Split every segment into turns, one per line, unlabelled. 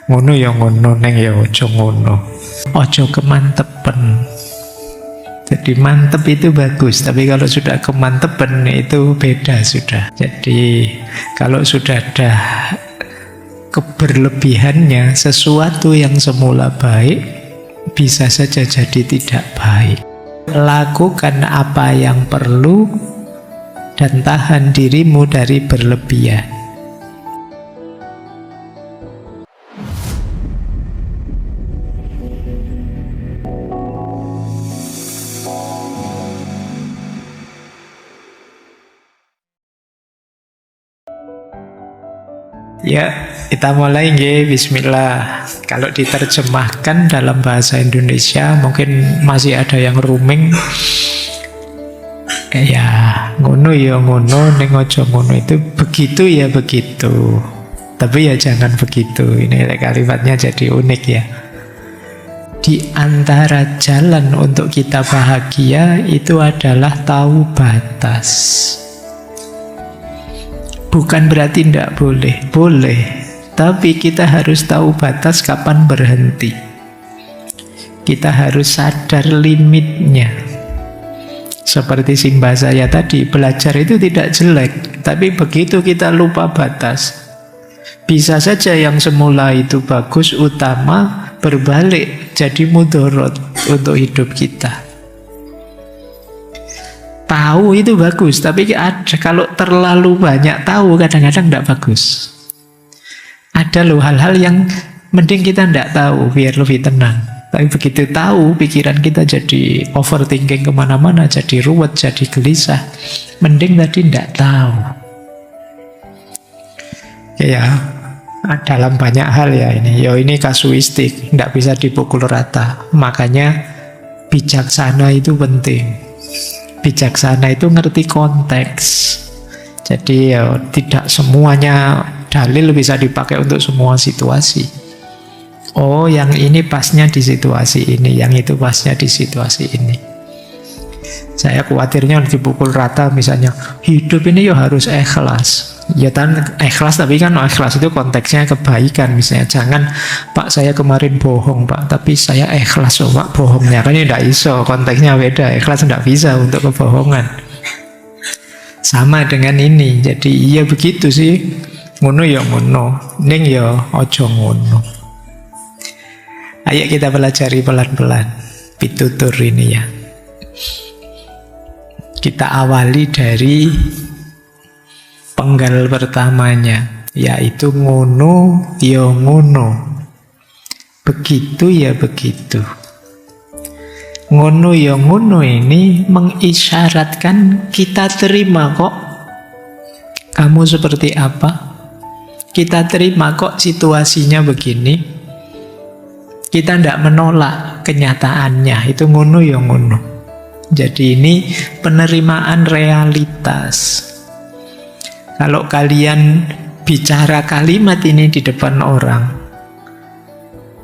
Ngono ya ngono, neng ya ojo ngono. Ojo kemantepen. Jadi mantep itu bagus, tapi kalau sudah kemantepen itu beda sudah. Jadi kalau sudah ada keberlebihannya, sesuatu yang semula baik bisa saja jadi tidak baik. Lakukan apa yang perlu dan tahan dirimu dari berlebihan. Ya, kita mulai nggih, bismillah. Kalau diterjemahkan dalam bahasa Indonesia mungkin masih ada yang rooming. Kayak ngono ya ngono, ning aja ngono itu begitu ya begitu. Tapi ya jangan begitu. Ini kalimatnya jadi unik ya. Di antara jalan untuk kita bahagia itu adalah tahu batas. Bukan berarti tidak boleh, boleh. Tapi kita harus tahu batas kapan berhenti. Kita harus sadar limitnya. Seperti simbah saya tadi, belajar itu tidak jelek. Tapi begitu kita lupa batas, bisa saja yang semula itu bagus, utama, berbalik jadi mudorot untuk hidup kita. Tahu itu bagus, tapi kalau terlalu banyak tahu kadang-kadang tidak bagus. Ada loh hal-hal yang mending kita tidak tahu biar lebih tenang. Tapi begitu tahu, pikiran kita jadi overthinking kemana-mana, jadi ruwet, jadi gelisah. Mending tadi tidak tahu. Ya, dalam banyak hal ya ini. Ya ini kasuistik, tidak bisa dipukul rata. Makanya bijaksana itu penting. Bijaksana itu ngerti konteks. Jadi ya tidak semuanya dalil bisa dipakai untuk semua situasi. Oh, yang ini pasnya di situasi ini, yang itu pasnya di situasi ini. Saya khawatirnya dipukul rata misalnya, hidup ini ya harus ikhlas. Ya kan ikhlas, tapi kan ikhlas itu konteksnya kebaikan. Misalnya jangan, Pak saya kemarin bohong Pak, tapi saya ikhlas oh Pak bohongnya. Kan ini tidak iso, konteksnya beda. Ikhlas tidak bisa untuk kebohongan. Sama dengan ini. Jadi iya begitu sih. Ngono ya ngono, ning ya ojo ngono. Ayo kita pelajari pelan-pelan pitutur ini ya. Kita awali dari penggal pertamanya, yaitu ngono ya ngono, begitu ya begitu. Ngono ya ngono ini mengisyaratkan kita terima kok kamu seperti apa, kita terima kok situasinya begini, kita tidak menolak kenyataannya. Itu ngono ya ngono. Jadi ini penerimaan realitas. Kalau kalian bicara kalimat ini di depan orang,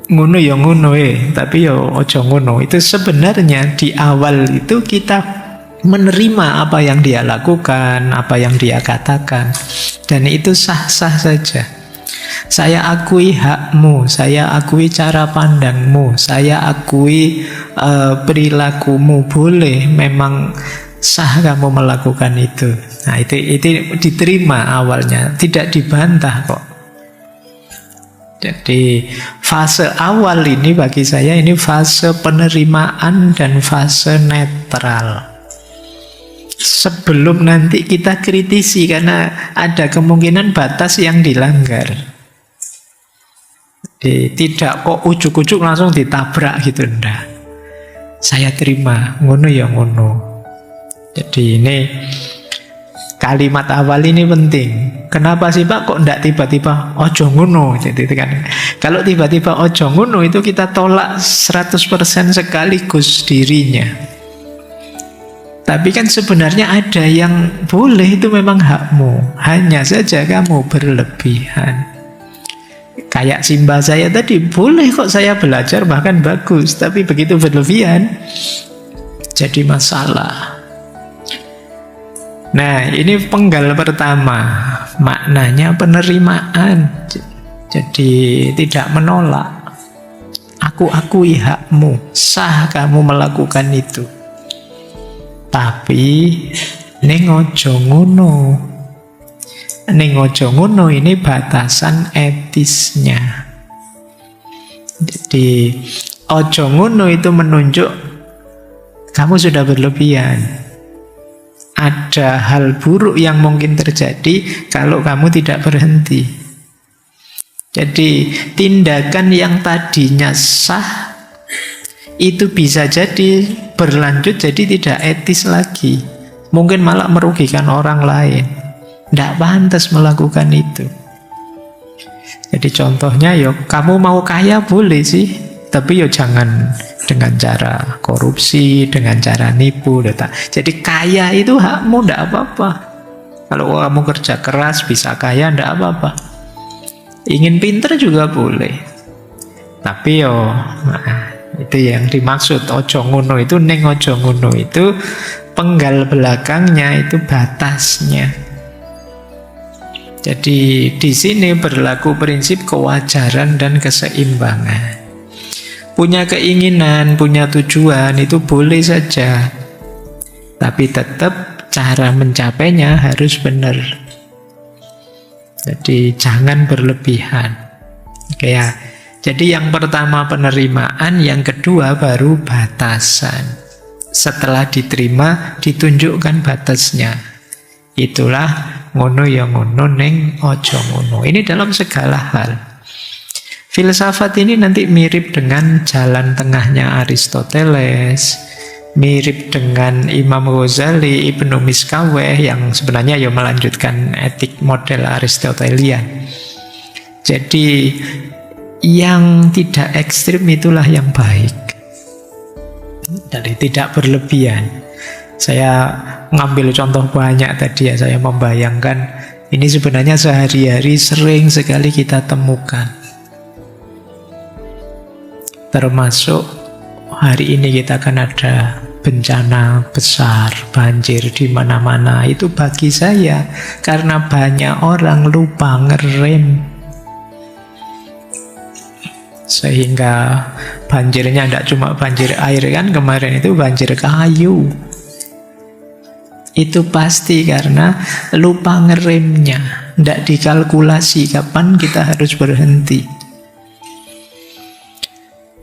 ngono ya ngono tapi ya ojo ngono, itu sebenarnya di awal itu kita menerima apa yang dia lakukan, apa yang dia katakan, dan itu sah-sah saja. Saya akui hakmu, saya akui cara pandangmu, saya akui perilakumu, boleh, memang sah kamu melakukan itu. Nah itu diterima awalnya, tidak dibantah kok. Jadi fase awal ini bagi saya ini fase penerimaan dan fase netral. Sebelum nanti kita kritisi karena ada kemungkinan batas yang dilanggar. Jadi tidak kok ujuk-ujuk langsung ditabrak gitu, enggak. Saya terima, ngono ya ngono. Jadi ini kalimat awal ini penting. Kenapa sih Pak kok enggak tiba-tiba ojo ngono? Jadi kan kalau tiba-tiba ojo ngono itu kita tolak 100% sekaligus dirinya. Tapi kan sebenarnya ada yang boleh, itu memang hakmu. Hanya saja kamu berlebihan. Kayak simbah saya tadi, boleh kok saya belajar bahkan bagus, tapi begitu berlebihan jadi masalah. Nah ini penggal pertama, maknanya penerimaan. Jadi tidak menolak. Aku akui hakmu, sah kamu melakukan itu. Tapi ning aja ngono. Ning aja ngono ini batasan etisnya. Jadi aja ngono itu menunjuk kamu sudah berlebihan. Ada hal buruk yang mungkin terjadi kalau kamu tidak berhenti. Jadi tindakan yang tadinya sah itu bisa jadi berlanjut jadi tidak etis lagi. Mungkin malah merugikan orang lain. Tidak pantas melakukan itu. Jadi contohnya kamu mau kaya boleh sih, tapi jangan dengan cara korupsi, dengan cara nipu. Jadi kaya itu hakmu, tidak apa-apa. Kalau kamu kerja keras bisa kaya, tidak apa-apa. Ingin pinter juga boleh. Tapi itu yang dimaksud ojo ngono itu, neng ojo ngono itu penggal belakangnya itu batasnya. Jadi di sini berlaku prinsip kewajaran dan keseimbangan. Punya keinginan, punya tujuan itu boleh saja. Tapi tetap cara mencapainya harus benar. Jadi jangan berlebihan. Jadi yang pertama penerimaan, yang kedua baru batasan. Setelah diterima ditunjukkan batasnya. Itulah ngono ya ngono neng ojo ngono. Ini dalam segala hal. Filsafat ini nanti mirip dengan jalan tengahnya Aristoteles, mirip dengan Imam Ghazali, Ibnu Miskaweh yang sebenarnya melanjutkan etik model Aristotelian. Jadi yang tidak ekstrim itulah yang baik. Jadi tidak berlebihan. Saya ngambil contoh banyak tadi saya membayangkan ini sebenarnya sehari-hari sering sekali kita temukan. Termasuk hari ini kita akan ada bencana besar, banjir di mana-mana. Itu bagi saya karena banyak orang lupa ngerem. Sehingga banjirnya tidak cuma banjir air kan, kemarin itu banjir kayu. Itu pasti karena lupa ngeremnya, tidak dikalkulasi kapan kita harus berhenti.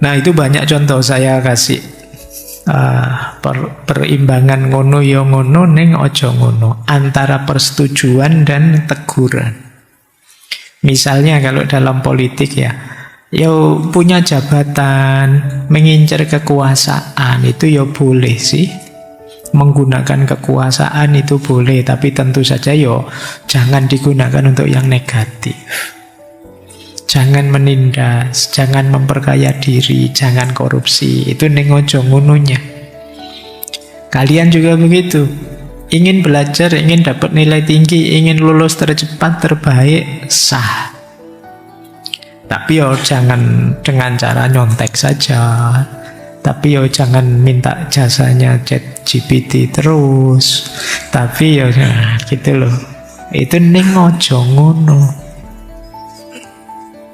Nah itu banyak contoh saya kasih perimbangan ngono ya ngono neng ojo ngono antara persetujuan dan teguran. Misalnya kalau dalam politik punya jabatan, mengincar kekuasaan itu boleh sih. Menggunakan kekuasaan itu boleh, tapi tentu saja jangan digunakan untuk yang negatif. Jangan menindas, jangan memperkaya diri, jangan korupsi. Itu ning ojo ngononya. Kalian juga begitu. Ingin belajar, ingin dapat nilai tinggi, ingin lulus tercepat, terbaik, sah. Tapi jangan dengan cara nyontek saja. Tapi jangan minta jasanya ChatGPT terus. Tapi gitu loh. Itu ning ojo ngono.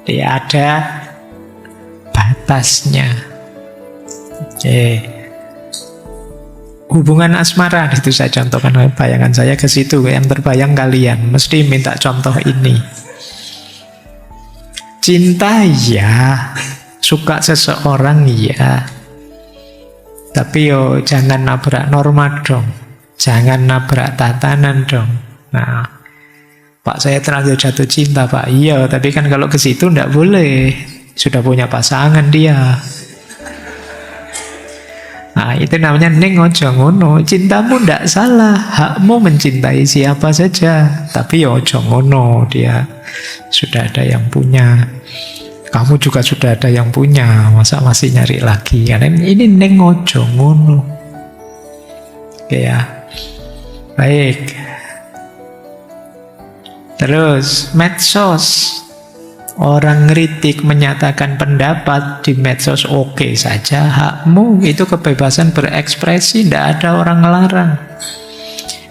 Dia ada batasnya. Hubungan asmara itu saya contohkan, bayangan saya ke situ. Yang terbayang kalian mesti minta contoh ini. Cinta suka seseorang tapi jangan nabrak norma dong. Jangan nabrak tatanan dong. Nah, Pak saya terlanjur jatuh cinta Pak. Iya, tapi kan kalau ke situ enggak boleh. Sudah punya pasangan dia. Nah, itu namanya ning ojo ngono. Cintamu enggak salah, hakmu mencintai siapa saja. Tapi ojo ngono, dia sudah ada yang punya. Kamu juga sudah ada yang punya, masa masih nyari lagi? Karena ini ning ojo ngono. Baik. Terus medsos. Orang ngeritik, menyatakan pendapat di medsos oke saja, hakmu, itu kebebasan berekspresi, tidak ada orang ngelarang.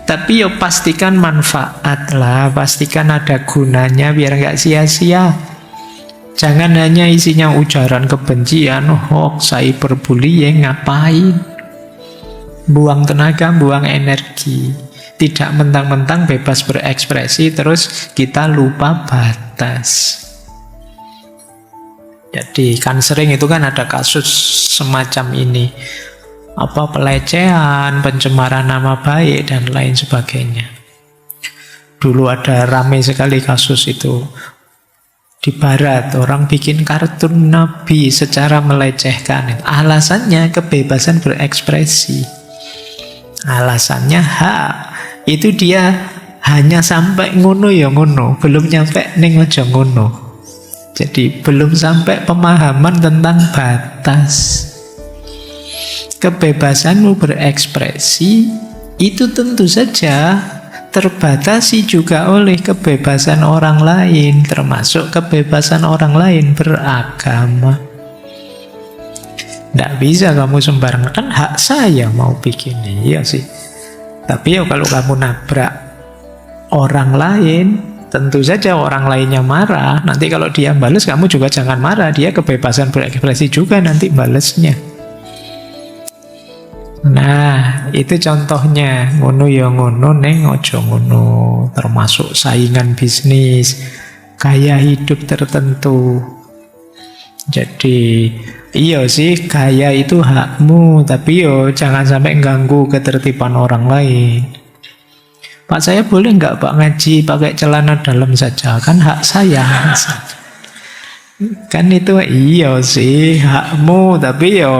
Tapi pastikan manfaat lah, pastikan ada gunanya biar nggak sia-sia. Jangan hanya isinya ujaran kebencian, hoax, cyberbullying, ngapain? Buang tenaga, buang energi. Tidak mentang-mentang bebas berekspresi, terus kita lupa batas. Jadi kan sering itu kan ada kasus semacam ini. Pelecehan, pencemaran nama baik, dan lain sebagainya. Dulu ada ramai sekali kasus itu. Di barat, orang bikin kartun Nabi secara melecehkan. Alasannya kebebasan berekspresi. Alasannya hak. Itu dia hanya sampai ngono ya ngono, belum nyampe ning aja ngono. Jadi belum sampai pemahaman tentang batas. Kebebasanmu berekspresi itu tentu saja terbatasi juga oleh kebebasan orang lain, termasuk kebebasan orang lain beragama. Tidak bisa kamu sembarangan, kan hak saya mau bikin, iya sih. Tapi ya kalau kamu nabrak orang lain, tentu saja orang lainnya marah. Nanti kalau dia balas, kamu juga jangan marah. Dia kebebasan berekspresi juga nanti balesnya. Nah, itu contohnya. Ngono ya ngono, neng ojo ngono. Termasuk saingan bisnis, gaya hidup tertentu. Jadi, iya sih, gaya itu hakmu. Tapi yo jangan sampai ganggu ketertiban orang lain. Pak, saya boleh nggak Pak ngaji pakai celana dalam saja? Kan hak saya. Kan itu iya sih, hakmu. Tapi yo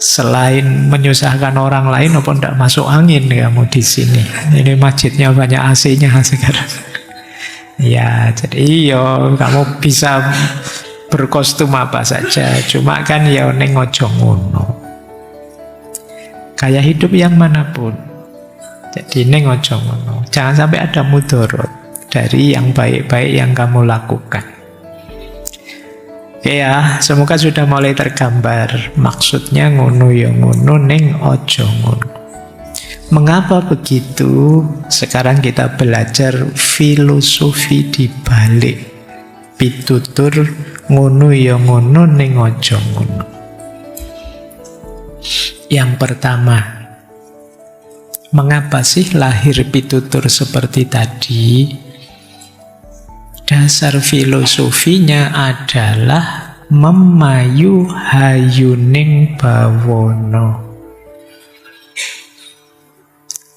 selain menyusahkan orang lain, apa ndak masuk angin kamu di sini. Ini masjidnya banyak AC-nya sekarang. Ya, jadi iya, kamu bisa berkostum apa saja. Cuma kan ya neng ojo ngono. Gaya hidup yang manapun. Jadi neng ojo ngono. Jangan sampai ada mudorot dari yang baik-baik yang kamu lakukan. Ya, semoga sudah mulai tergambar maksudnya ngono ya ngono, neng ojo ngono. Mengapa begitu? Sekarang kita belajar filosofi di balik pitutur ngono ya ngono, neng ojo ngono. Yang pertama, mengapa sih lahir pitutur seperti tadi? Dasar filosofinya adalah memayu hayuning bawono.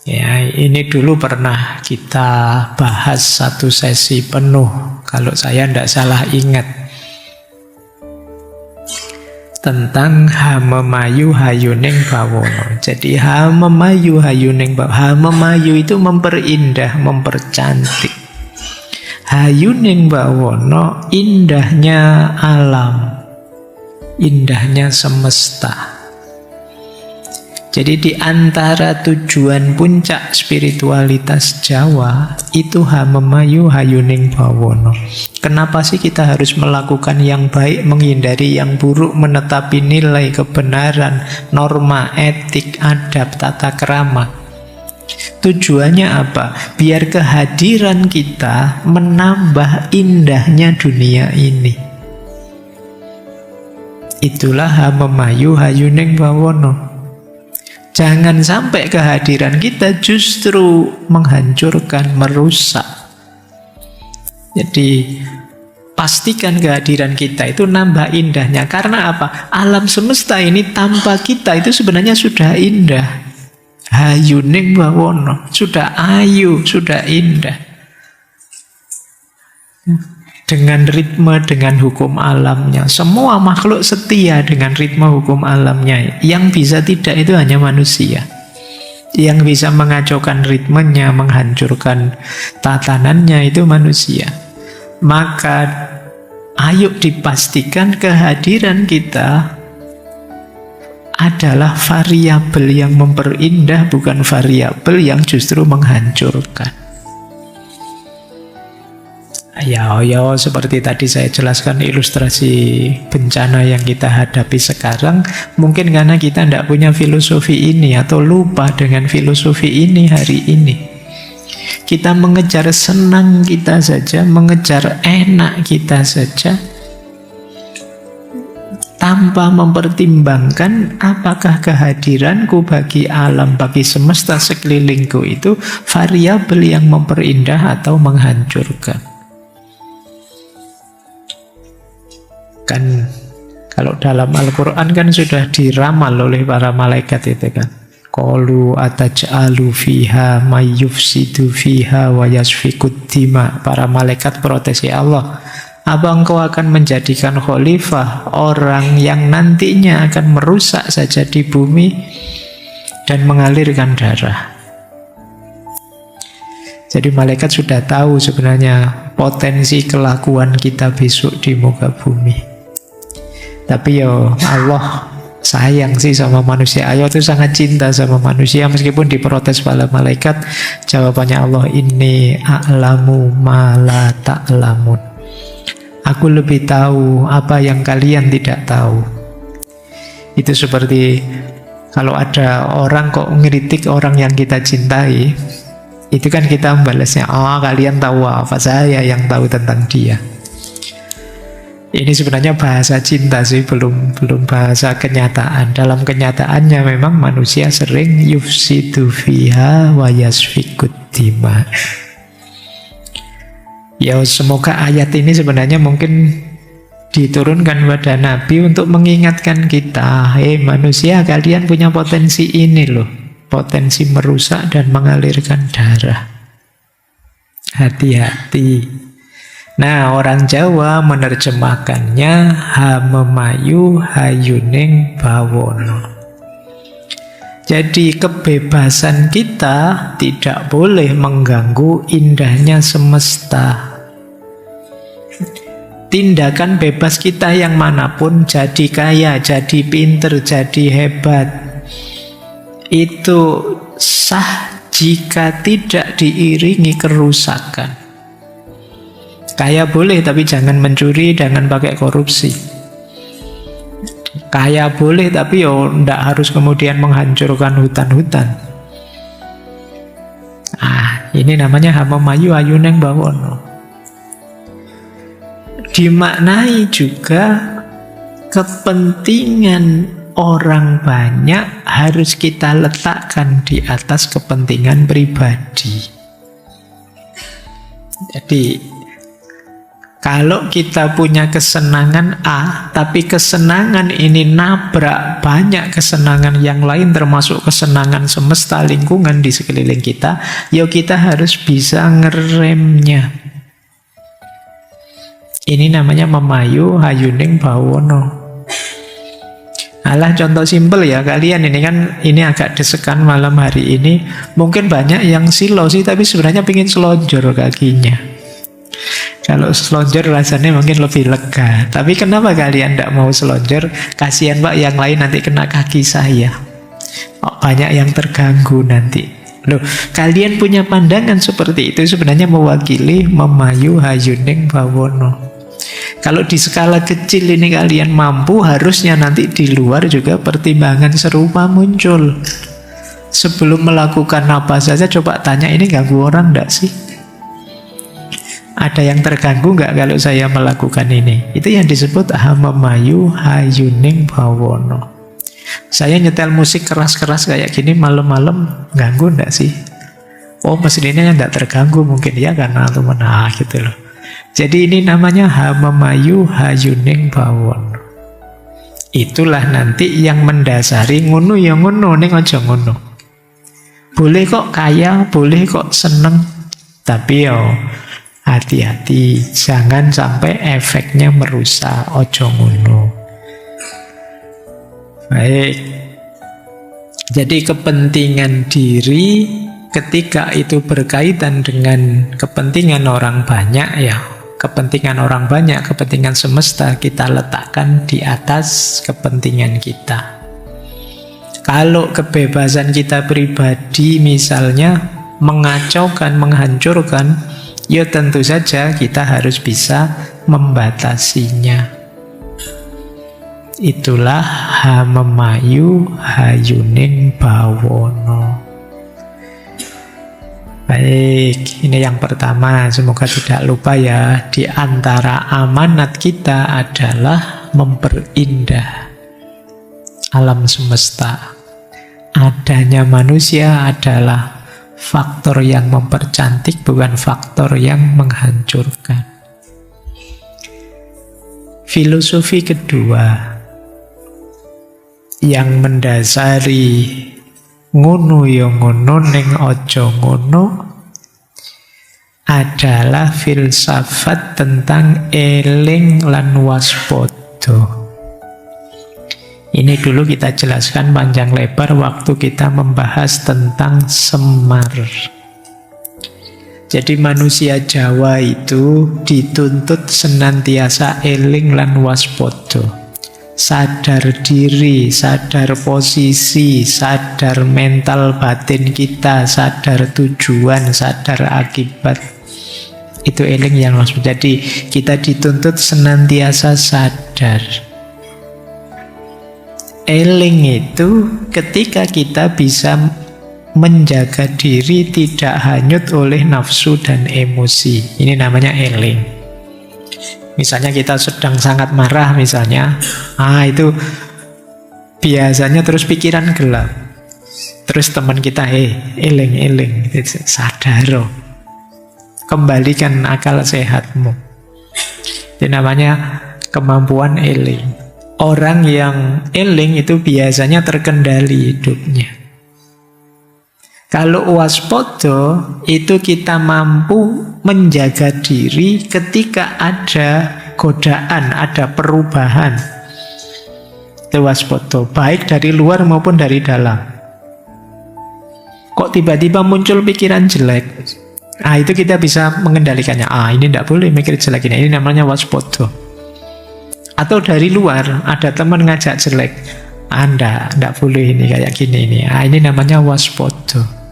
Ya, ini dulu pernah kita bahas satu sesi penuh, kalau saya tidak salah ingat, tentang hamemayu hayuning bawono. Jadi hamemayu hayuning bawono, hamemayu itu memperindah, mempercantik. Hayuning bawono, indahnya alam, indahnya semesta. Jadi di antara tujuan puncak spiritualitas Jawa itu hamemayu hayuning bawono. Kenapa sih kita harus melakukan yang baik, menghindari yang buruk, menetapi nilai kebenaran, norma, etik, adab, tata krama? Tujuannya apa? Biar kehadiran kita menambah indahnya dunia ini. Itulah hamemayu hayuning bawono. Jangan sampai kehadiran kita justru menghancurkan, merusak. Jadi pastikan kehadiran kita itu nambah indahnya. Karena apa? Alam semesta ini tanpa kita itu sebenarnya sudah indah. Hayuning bawono, sudah ayu, sudah indah. Dengan ritme, dengan hukum alamnya. Semua makhluk setia dengan ritme hukum alamnya. Yang bisa tidak itu hanya manusia. Yang bisa mengacaukan ritmenya, menghancurkan tatanannya itu manusia. Maka ayo dipastikan kehadiran kita adalah variabel yang memperindah, bukan variabel yang justru menghancurkan. Ya, seperti tadi saya jelaskan ilustrasi bencana yang kita hadapi sekarang, mungkin karena kita tidak punya filosofi ini atau lupa dengan filosofi ini hari ini. Kita mengejar senang kita saja, mengejar enak kita saja, tanpa mempertimbangkan apakah kehadiranku bagi alam, bagi semesta sekelilingku itu variabel yang memperindah atau menghancurkan. Kan kalau dalam Al-Quran kan sudah diramal oleh para malaikat itu kan. Qalu ataj'alu fiha may yufsidu fiha wa yasfikud dima. Para malaikat protes, ya Allah, apa engkau akan menjadikan khalifah orang yang nantinya akan merusak saja di bumi dan mengalirkan darah? Jadi malaikat sudah tahu sebenarnya potensi kelakuan kita besok di muka bumi. Tapi Allah sayang sih sama manusia. Allah itu sangat cinta sama manusia, meskipun diprotes oleh malaikat. Jawabannya Allah, inni a'lamu ma la ta'lamun. Aku lebih tahu apa yang kalian tidak tahu. Itu seperti kalau ada orang kok ngeritik orang yang kita cintai, itu kan kita membalasnya, kalian tahu apa, saya yang tahu tentang dia. Ini sebenarnya bahasa cinta sih, belum bahasa kenyataan. Dalam kenyataannya memang manusia sering yufsidu fiha wa yasfikud dima. Ya semoga ayat ini sebenarnya mungkin diturunkan pada Nabi untuk mengingatkan kita, manusia, kalian punya potensi ini loh, potensi merusak dan mengalirkan darah. Hati-hati. Nah, orang Jawa menerjemahkannya hamemayu hayuning bawono. Jadi kebebasan kita tidak boleh mengganggu indahnya semesta. Tindakan bebas kita yang manapun, jadi kaya, jadi pinter, jadi hebat, itu sah jika tidak diiringi kerusakan. Kaya boleh, tapi jangan mencuri, jangan pakai korupsi. Kaya boleh, tapi tidak harus kemudian menghancurkan hutan-hutan. Ini namanya hamemayu ayuneng bawono. Dimaknai juga kepentingan orang banyak harus kita letakkan di atas kepentingan pribadi. Jadi kalau kita punya kesenangan A, tapi kesenangan ini nabrak banyak kesenangan yang lain, termasuk kesenangan semesta lingkungan di sekeliling kita, ya kita harus bisa ngeremnya. Ini namanya memayu hayuning bawono. Alah, contoh simpel ya, kalian ini agak desekan malam hari ini. Mungkin banyak yang silau sih, tapi sebenarnya pengen selonjor kakinya. Kalau selonjor rasanya mungkin lebih lega. Tapi kenapa kalian tidak mau selonjor? Kasihan Pak, yang lain nanti kena kaki saya. Banyak yang terganggu nanti. Loh, kalian punya pandangan seperti itu sebenarnya mewakili memayu hayuning bawono. Kalau di skala kecil ini kalian mampu, harusnya nanti di luar juga pertimbangan serupa muncul. Sebelum melakukan apa saja, coba tanya, ini ganggu orang enggak sih? Ada yang terganggu nggak kalau saya melakukan ini? Itu yang disebut hamemayu hayuning bawono. Saya nyetel musik keras-keras kayak gini malam-malam, ganggu nggak sih? Mesinnya nggak terganggu mungkin ya, karena teman gitu loh. Jadi ini namanya hamemayu hayuning bawono. Itulah nanti yang mendasari ngono ya ngono, ning aja ngono. Boleh kok kaya, boleh kok seneng, tapi hati-hati, jangan sampai efeknya merusak, ojo ngono. Baik. Jadi kepentingan diri ketika itu berkaitan dengan kepentingan orang banyak, ya, kepentingan orang banyak, kepentingan semesta kita letakkan di atas kepentingan kita. Kalau kebebasan kita pribadi misalnya mengacaukan, menghancurkan, ya tentu saja kita harus bisa membatasinya. Itulah hamemayu hayuning bawono. Baik, ini yang pertama. Semoga tidak lupa ya. Di antara amanat kita adalah memperindah alam semesta. Adanya manusia adalah faktor yang mempercantik, bukan faktor yang menghancurkan. Filosofi kedua yang mendasari ngono ya ngono ning aja ngono adalah filsafat tentang eling lan waspada. Ini dulu kita jelaskan panjang lebar waktu kita membahas tentang Semar. Jadi manusia Jawa itu dituntut senantiasa eling lan waspada. Sadar diri, sadar posisi, sadar mental batin kita, sadar tujuan, sadar akibat. Itu eling yang maksud. Jadi kita dituntut senantiasa sadar. Eling itu ketika kita bisa menjaga diri tidak hanyut oleh nafsu dan emosi. Ini namanya eling. Misalnya kita sedang sangat marah misalnya, itu biasanya terus pikiran gelap. Terus teman kita, eling, sadar, kembalikan akal sehatmu. Itu namanya kemampuan eling. Orang yang eling itu biasanya terkendali hidupnya. Kalau waspada itu kita mampu menjaga diri ketika ada godaan, ada perubahan. Itu waspada, baik dari luar maupun dari dalam. Kok tiba-tiba muncul pikiran jelek? Itu kita bisa mengendalikannya. Ini tidak boleh mikir jelek ini namanya waspada. Atau dari luar ada teman ngajak jelek. Tidak boleh ini kayak gini ini. Ini namanya waspada.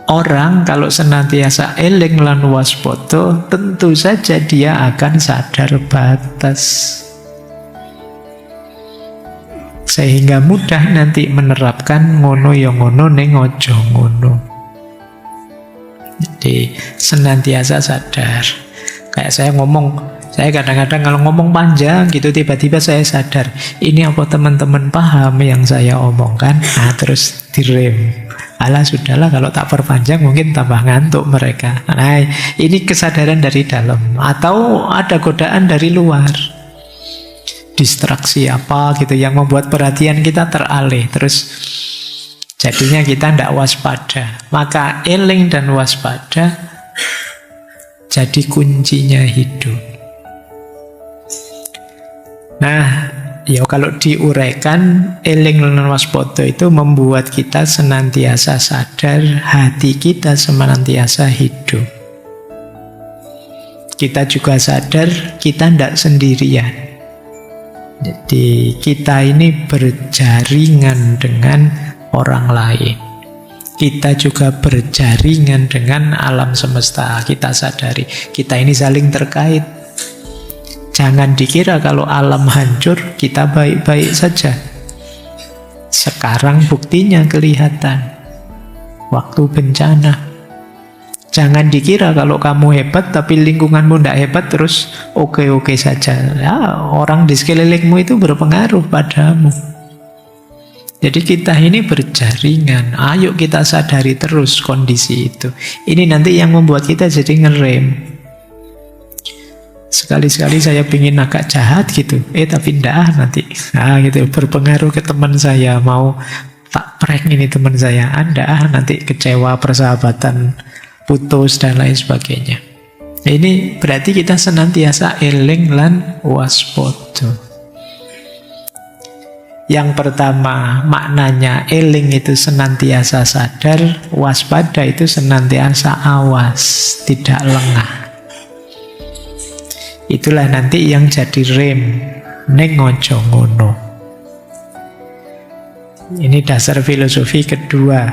Orang kalau senantiasa eling lan waspada, tentu saja dia akan sadar batas. Sehingga mudah nanti menerapkan ngono ya ngono ning aja ngono. Jadi senantiasa sadar. Kayak saya kadang-kadang kalau ngomong panjang gitu tiba-tiba saya sadar, ini apa teman-teman paham yang saya omongkan? Terus direm. Sudahlah kalau tak perpanjang mungkin tambah ngantuk mereka. Ini kesadaran dari dalam. Atau ada godaan dari luar, distraksi apa gitu yang membuat perhatian kita teralih. Terus jadinya kita tidak waspada. Maka eling dan waspada jadi kuncinya hidup. Ya kalau diuraikan, eling lan waspada itu membuat kita senantiasa sadar, hati kita senantiasa hidup. Kita juga sadar kita tidak sendirian. Jadi kita ini berjaringan dengan orang lain. Kita juga berjaringan dengan alam semesta. Kita sadari kita ini saling terkait. Jangan dikira kalau alam hancur, kita baik-baik saja. Sekarang buktinya kelihatan. Waktu bencana. Jangan dikira kalau kamu hebat, tapi lingkunganmu tidak hebat, terus oke-oke saja. Orang di sekelilingmu itu berpengaruh padamu. Jadi kita ini berjaringan. Ayo kita sadari terus kondisi itu. Ini nanti yang membuat kita jadi ngerem. Sekali-sekali saya pingin agak jahat gitu, tapi enggak nanti. Gitu berpengaruh ke teman saya, mau tak prank ini teman saya. Nanti kecewa, persahabatan putus dan lain sebagainya. Ini berarti kita senantiasa eling lan waspada. Yang pertama maknanya eling itu senantiasa sadar, waspada itu senantiasa awas, tidak lengah. Itulah nanti yang jadi rem ning aja ngono. Ini dasar filosofi kedua.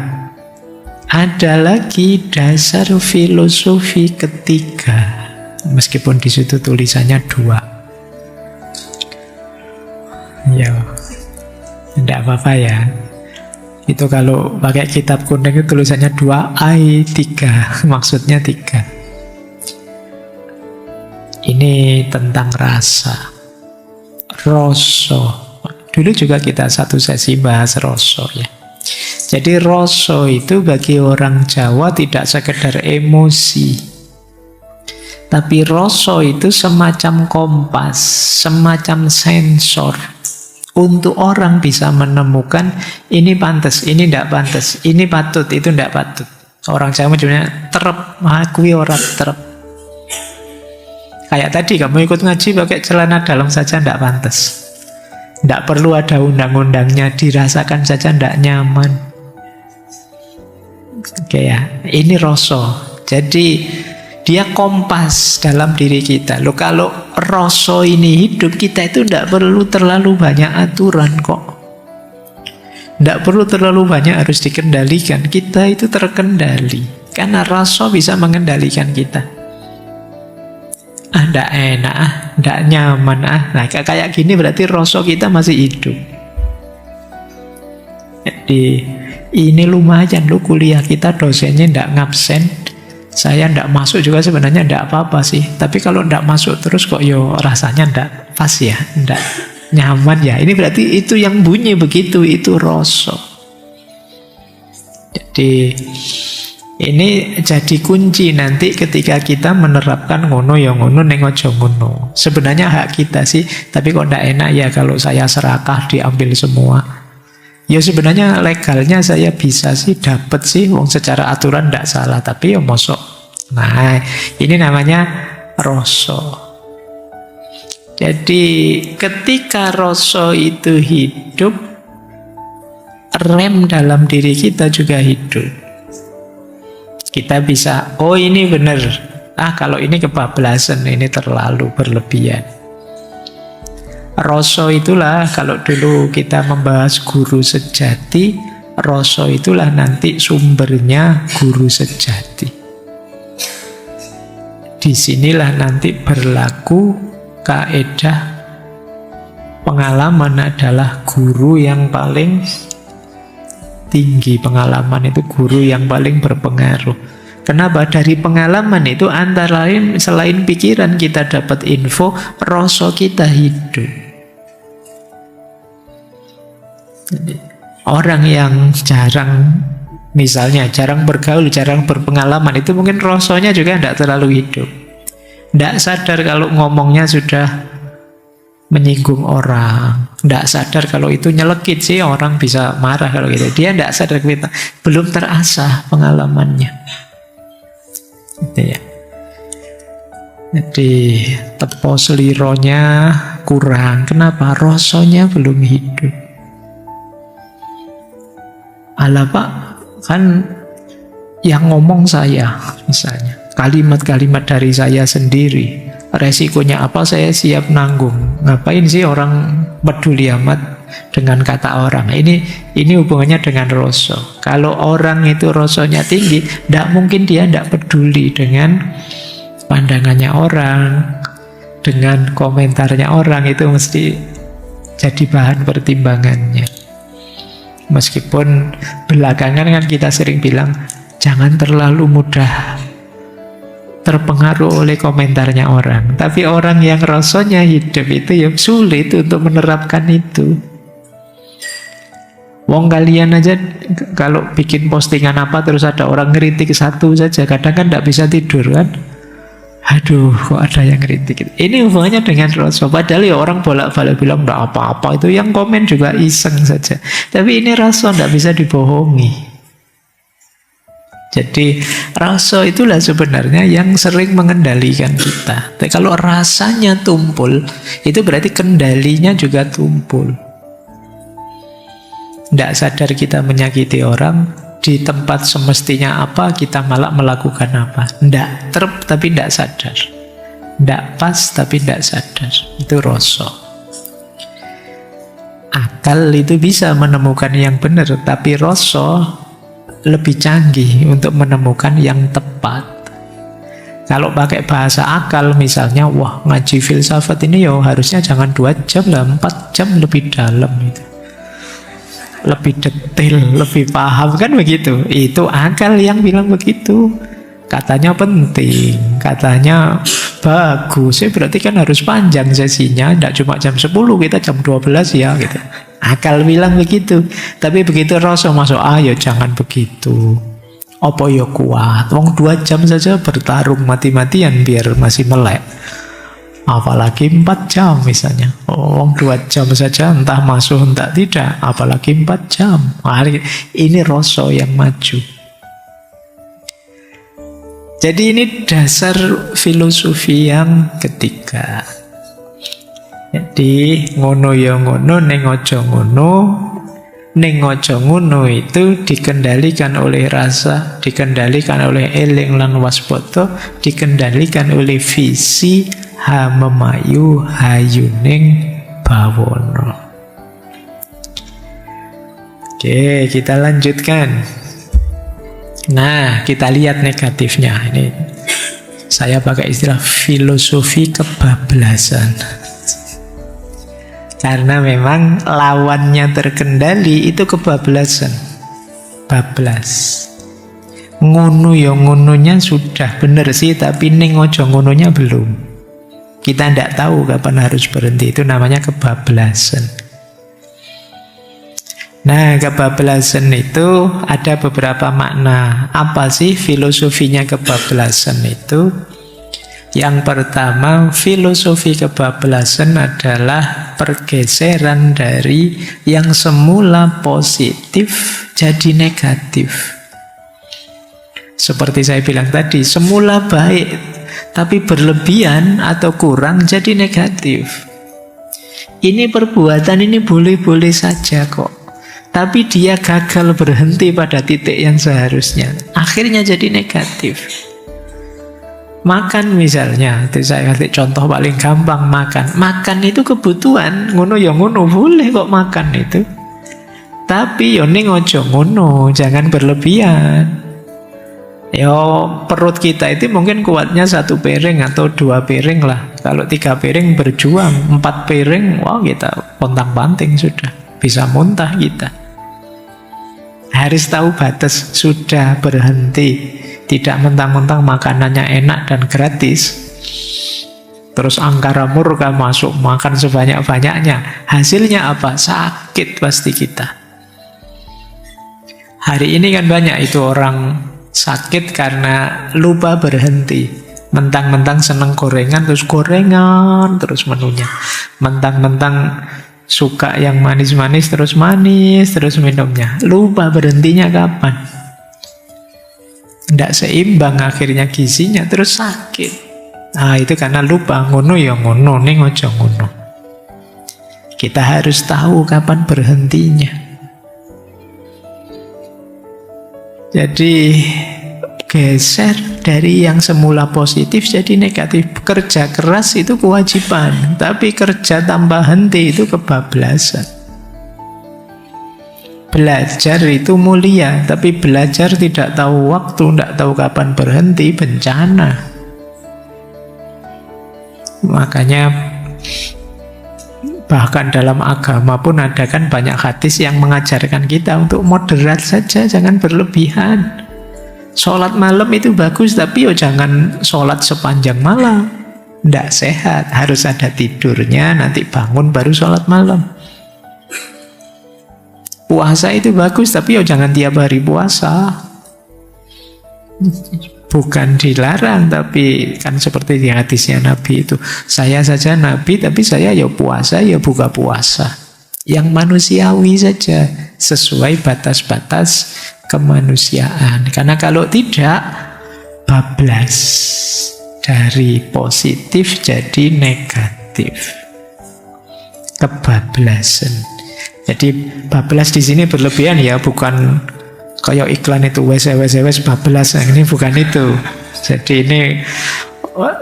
Ada lagi dasar filosofi ketiga. Meskipun di situ tulisannya 2. Ya, tidak apa-apa ya. Itu kalau pakai kitab kuning itu tulisannya 2i 3, maksudnya 3. Ini tentang rasa. Rasa. Dulu juga kita satu sesi bahas rasa ya. Jadi rasa itu bagi orang Jawa tidak sekedar emosi. Tapi rasa itu semacam kompas, semacam sensor. Untuk orang bisa menemukan ini pantas, ini tidak pantas, ini patut, itu tidak patut. Orang Jawa cuma terep, akui orang terep. Kayak tadi kamu ikut ngaji pakai celana dalam saja tidak pantas. Tidak perlu ada undang-undangnya, dirasakan saja tidak nyaman. Oke ya, ini rasa. Jadi dia kompas dalam diri kita. Loh, kalau rasa ini hidup, kita itu tidak perlu terlalu banyak aturan kok. Tidak perlu terlalu banyak harus dikendalikan. Kita itu terkendali. Karena rasa bisa mengendalikan kita. Tidak enak, tidak nyaman. Nah, kayak gini berarti rasa kita masih hidup. Jadi ini lumayan loh kuliah kita, dosennya tidak ngabsen. Saya tidak masuk juga sebenarnya tidak apa-apa sih. Tapi kalau tidak masuk terus kok rasanya tidak pas ya, tidak nyaman ya. Ini berarti itu yang bunyi begitu, itu rasa. Jadi ini jadi kunci nanti ketika kita menerapkan ngono ya ngono, ning aja ngono. Sebenarnya hak kita sih, tapi kok tidak enak ya kalau saya serakah diambil semua. Ya sebenarnya legalnya saya bisa sih dapat sih, wong secara aturan tidak salah, tapi ya mosok. Nah, ini namanya rasa. Jadi ketika rasa itu hidup, rem dalam diri kita juga hidup. Kita bisa, oh ini benar. Kalau ini kebablasan, ini terlalu berlebihan. Rasa itulah kalau dulu kita membahas guru sejati, rasa itulah nanti sumbernya guru sejati. Disinilah nanti berlaku kaidah pengalaman adalah guru yang paling tinggi. Pengalaman itu guru yang paling berpengaruh. Kenapa? Dari pengalaman itu antara lain selain pikiran kita dapat info, rasa kita hidup. Orang yang misalnya jarang bergaul, jarang berpengalaman, itu mungkin rasanya juga tidak terlalu hidup. Tidak sadar kalau ngomongnya sudah menyinggung orang. Tidak sadar kalau itu nyelekit sih, orang bisa marah kalau gitu. Dia tidak sadar, kita belum terasah pengalamannya. Gitu ya. Jadi tepo selironya kurang. Kenapa? Rasanya belum hidup. Alah Pak, kan yang ngomong saya misalnya, kalimat-kalimat dari saya sendiri, resikonya apa saya siap nanggung. Ngapain sih orang peduli amat dengan kata orang? Ini hubungannya dengan rasa. Kalau orang itu rasanya tinggi, tidak mungkin dia tidak peduli dengan pandangannya orang, dengan komentarnya orang. Itu mesti jadi bahan pertimbangannya. Meskipun belakangan kan kita sering bilang jangan terlalu mudah terpengaruh oleh komentarnya orang. Tapi orang yang rasanya hidup itu ya sulit untuk menerapkan itu. Wong kalian aja kalau bikin postingan apa terus ada orang ngeritik satu saja, kadang kan tidak bisa tidur kan. Aduh, kok ada yang kritik. Ini hubungannya dengan rasa. Padahal ya orang bolak-balik bilang enggak apa-apa. Itu yang komen juga iseng saja. Tapi ini rasa enggak bisa dibohongi. Jadi rasa itulah sebenarnya yang sering mengendalikan kita. Tapi kalau rasanya tumpul, itu berarti kendalinya juga tumpul. Tidak sadar kita menyakiti orang. Di tempat semestinya apa, kita malah melakukan apa. Tidak terp, tapi tidak sadar. Tidak pas, tapi tidak sadar. Itu rasa. Akal itu bisa menemukan yang benar, tapi rasa lebih canggih untuk menemukan yang tepat. Kalau pakai bahasa akal misalnya, wah ngaji filsafat ini ya harusnya jangan 2 jam lah, 4 jam lebih dalam itu. lebih detail, lebih paham, kan begitu. Itu akal yang bilang begitu. Katanya penting, katanya bagus, berarti kan harus panjang sesinya, tidak cuma jam 10, kita jam 12 ya gitu. Akal bilang begitu. Tapi begitu rasa masuk, ayo jangan begitu. Apa ya kuat, wong 2 jam saja bertarung mati-matian biar masih melek. Apalagi 4 jam misalnya. Wong 2 jam saja entah masuk entah tidak, apalagi 4 jam. Ini rasa yang maju. Jadi ini dasar filosofi yang ketiga. Jadi ngono ya ngono, ning aja ngono. Ning aja ngono itu dikendalikan oleh rasa, dikendalikan oleh eling lan waspada, dikendalikan oleh visi hamemayu hayuning bawono. Oke, kita lanjutkan. Nah, kita lihat negatifnya. Ini saya pakai istilah filosofi kebablasan. Karena memang lawannya terkendali itu kebablasan. Bablas. Ngono ya ngononya sudah benar sih, tapi ning ojo ngononya belum. Kita tidak tahu kapan harus berhenti. Itu namanya kebablasan. Nah, kebablasan itu ada beberapa makna. Apa sih filosofinya kebablasan itu? Yang pertama, filosofi kebablasan adalah pergeseran dari yang semula positif jadi negatif. Seperti saya bilang tadi, semula baik, tapi berlebihan atau kurang jadi negatif. Ini perbuatan ini boleh-boleh saja kok. Tapi dia gagal berhenti pada titik yang seharusnya. Akhirnya jadi negatif. Makan misalnya, itu saya kasih contoh paling gampang, makan. Makan itu kebutuhan, ngono ya ngono, boleh kok makan itu. Tapi yo ning ojo ngono, jangan berlebihan. Yo perut kita itu mungkin kuatnya 1 piring atau 2 piring lah. Kalau 3 piring berjuang, 4 piring, wah kita pontang-panting sudah. Bisa muntah kita. Harus tahu batas, sudah berhenti. Tidak mentang-mentang makanannya enak dan gratis terus angkara murka masuk makan sebanyak-banyaknya. Hasilnya apa? Sakit pasti kita. Hari ini kan banyak itu orang sakit karena lupa berhenti. Mentang-mentang seneng gorengan terus menunya. Mentang-mentang suka yang manis-manis terus minumnya. Lupa berhentinya kapan. Tidak seimbang akhirnya gizinya terus sakit. Nah itu karena lupa. Ngono ya ngono, ning ojo ngono. Kita harus tahu kapan berhentinya. Jadi geser dari yang semula positif jadi negatif. Kerja keras itu kewajiban, tapi kerja tanpa henti itu kebablasan. Belajar itu mulia, tapi belajar tidak tahu waktu, tidak tahu kapan berhenti, bencana. Makanya bahkan dalam agama pun ada kan banyak hadis yang mengajarkan kita untuk moderat saja, jangan berlebihan. Sholat malam itu bagus, tapi jangan sholat sepanjang malam. Tidak sehat, harus ada tidurnya, nanti bangun baru sholat malam. Puasa itu bagus, tapi jangan tiap hari puasa. Bukan dilarang, tapi kan seperti di hadisnya Nabi itu. Saya saja Nabi, tapi saya ya puasa, ya buka puasa. Yang manusiawi saja, sesuai batas-batas kemanusiaan. Karena kalau tidak, bablas. Dari positif jadi negatif. Kebablasan. Jadi bablas di sini berlebihan ya, bukan kayak iklan itu wes bablas. Ini bukan itu. Jadi ini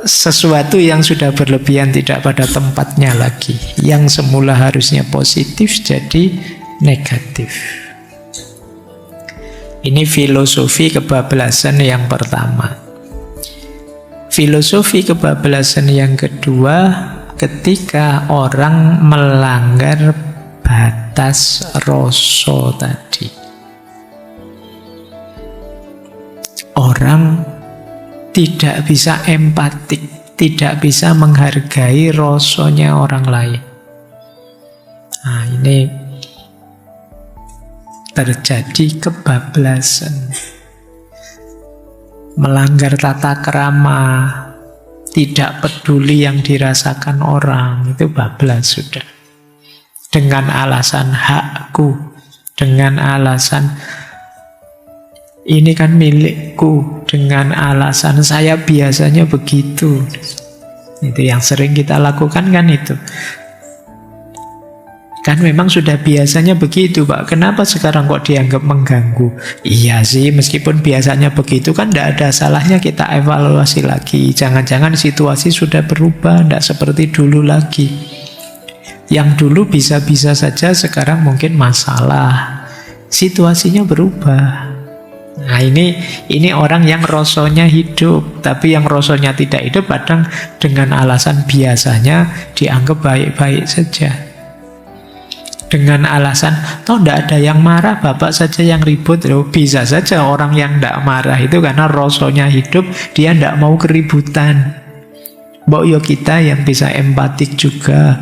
sesuatu yang sudah berlebihan, tidak pada tempatnya lagi. Yang semula harusnya positif jadi negatif. Ini filosofi kebablasan yang pertama. Filosofi kebablasan yang kedua, ketika orang melanggar batas rasa tadi. Orang tidak bisa empatik, tidak bisa menghargai rasanya orang lain. Nah, ini terjadi kebablasan. Melanggar tata krama, tidak peduli yang dirasakan orang, itu bablas sudah. Dengan alasan hakku, dengan alasan ini kan milikku, dengan alasan saya biasanya begitu. Itu yang sering kita lakukan kan itu. Kan memang sudah biasanya begitu, Pak. Kenapa sekarang kok dianggap mengganggu? Iya sih, meskipun biasanya begitu kan tidak ada salahnya kita evaluasi lagi. Jangan-jangan situasi sudah berubah, tidak seperti dulu lagi. Yang dulu bisa-bisa saja, sekarang mungkin masalah. Situasinya berubah. Nah ini orang yang rasanya hidup, tapi yang rasanya tidak hidup kadang dengan alasan biasanya dianggap baik-baik saja. Dengan alasan, toh tidak ada yang marah, bapak saja yang ribut. Loh, bisa saja orang yang tidak marah itu karena rasanya hidup, dia tidak mau keributan. Mbok yo kita yang bisa empatik juga.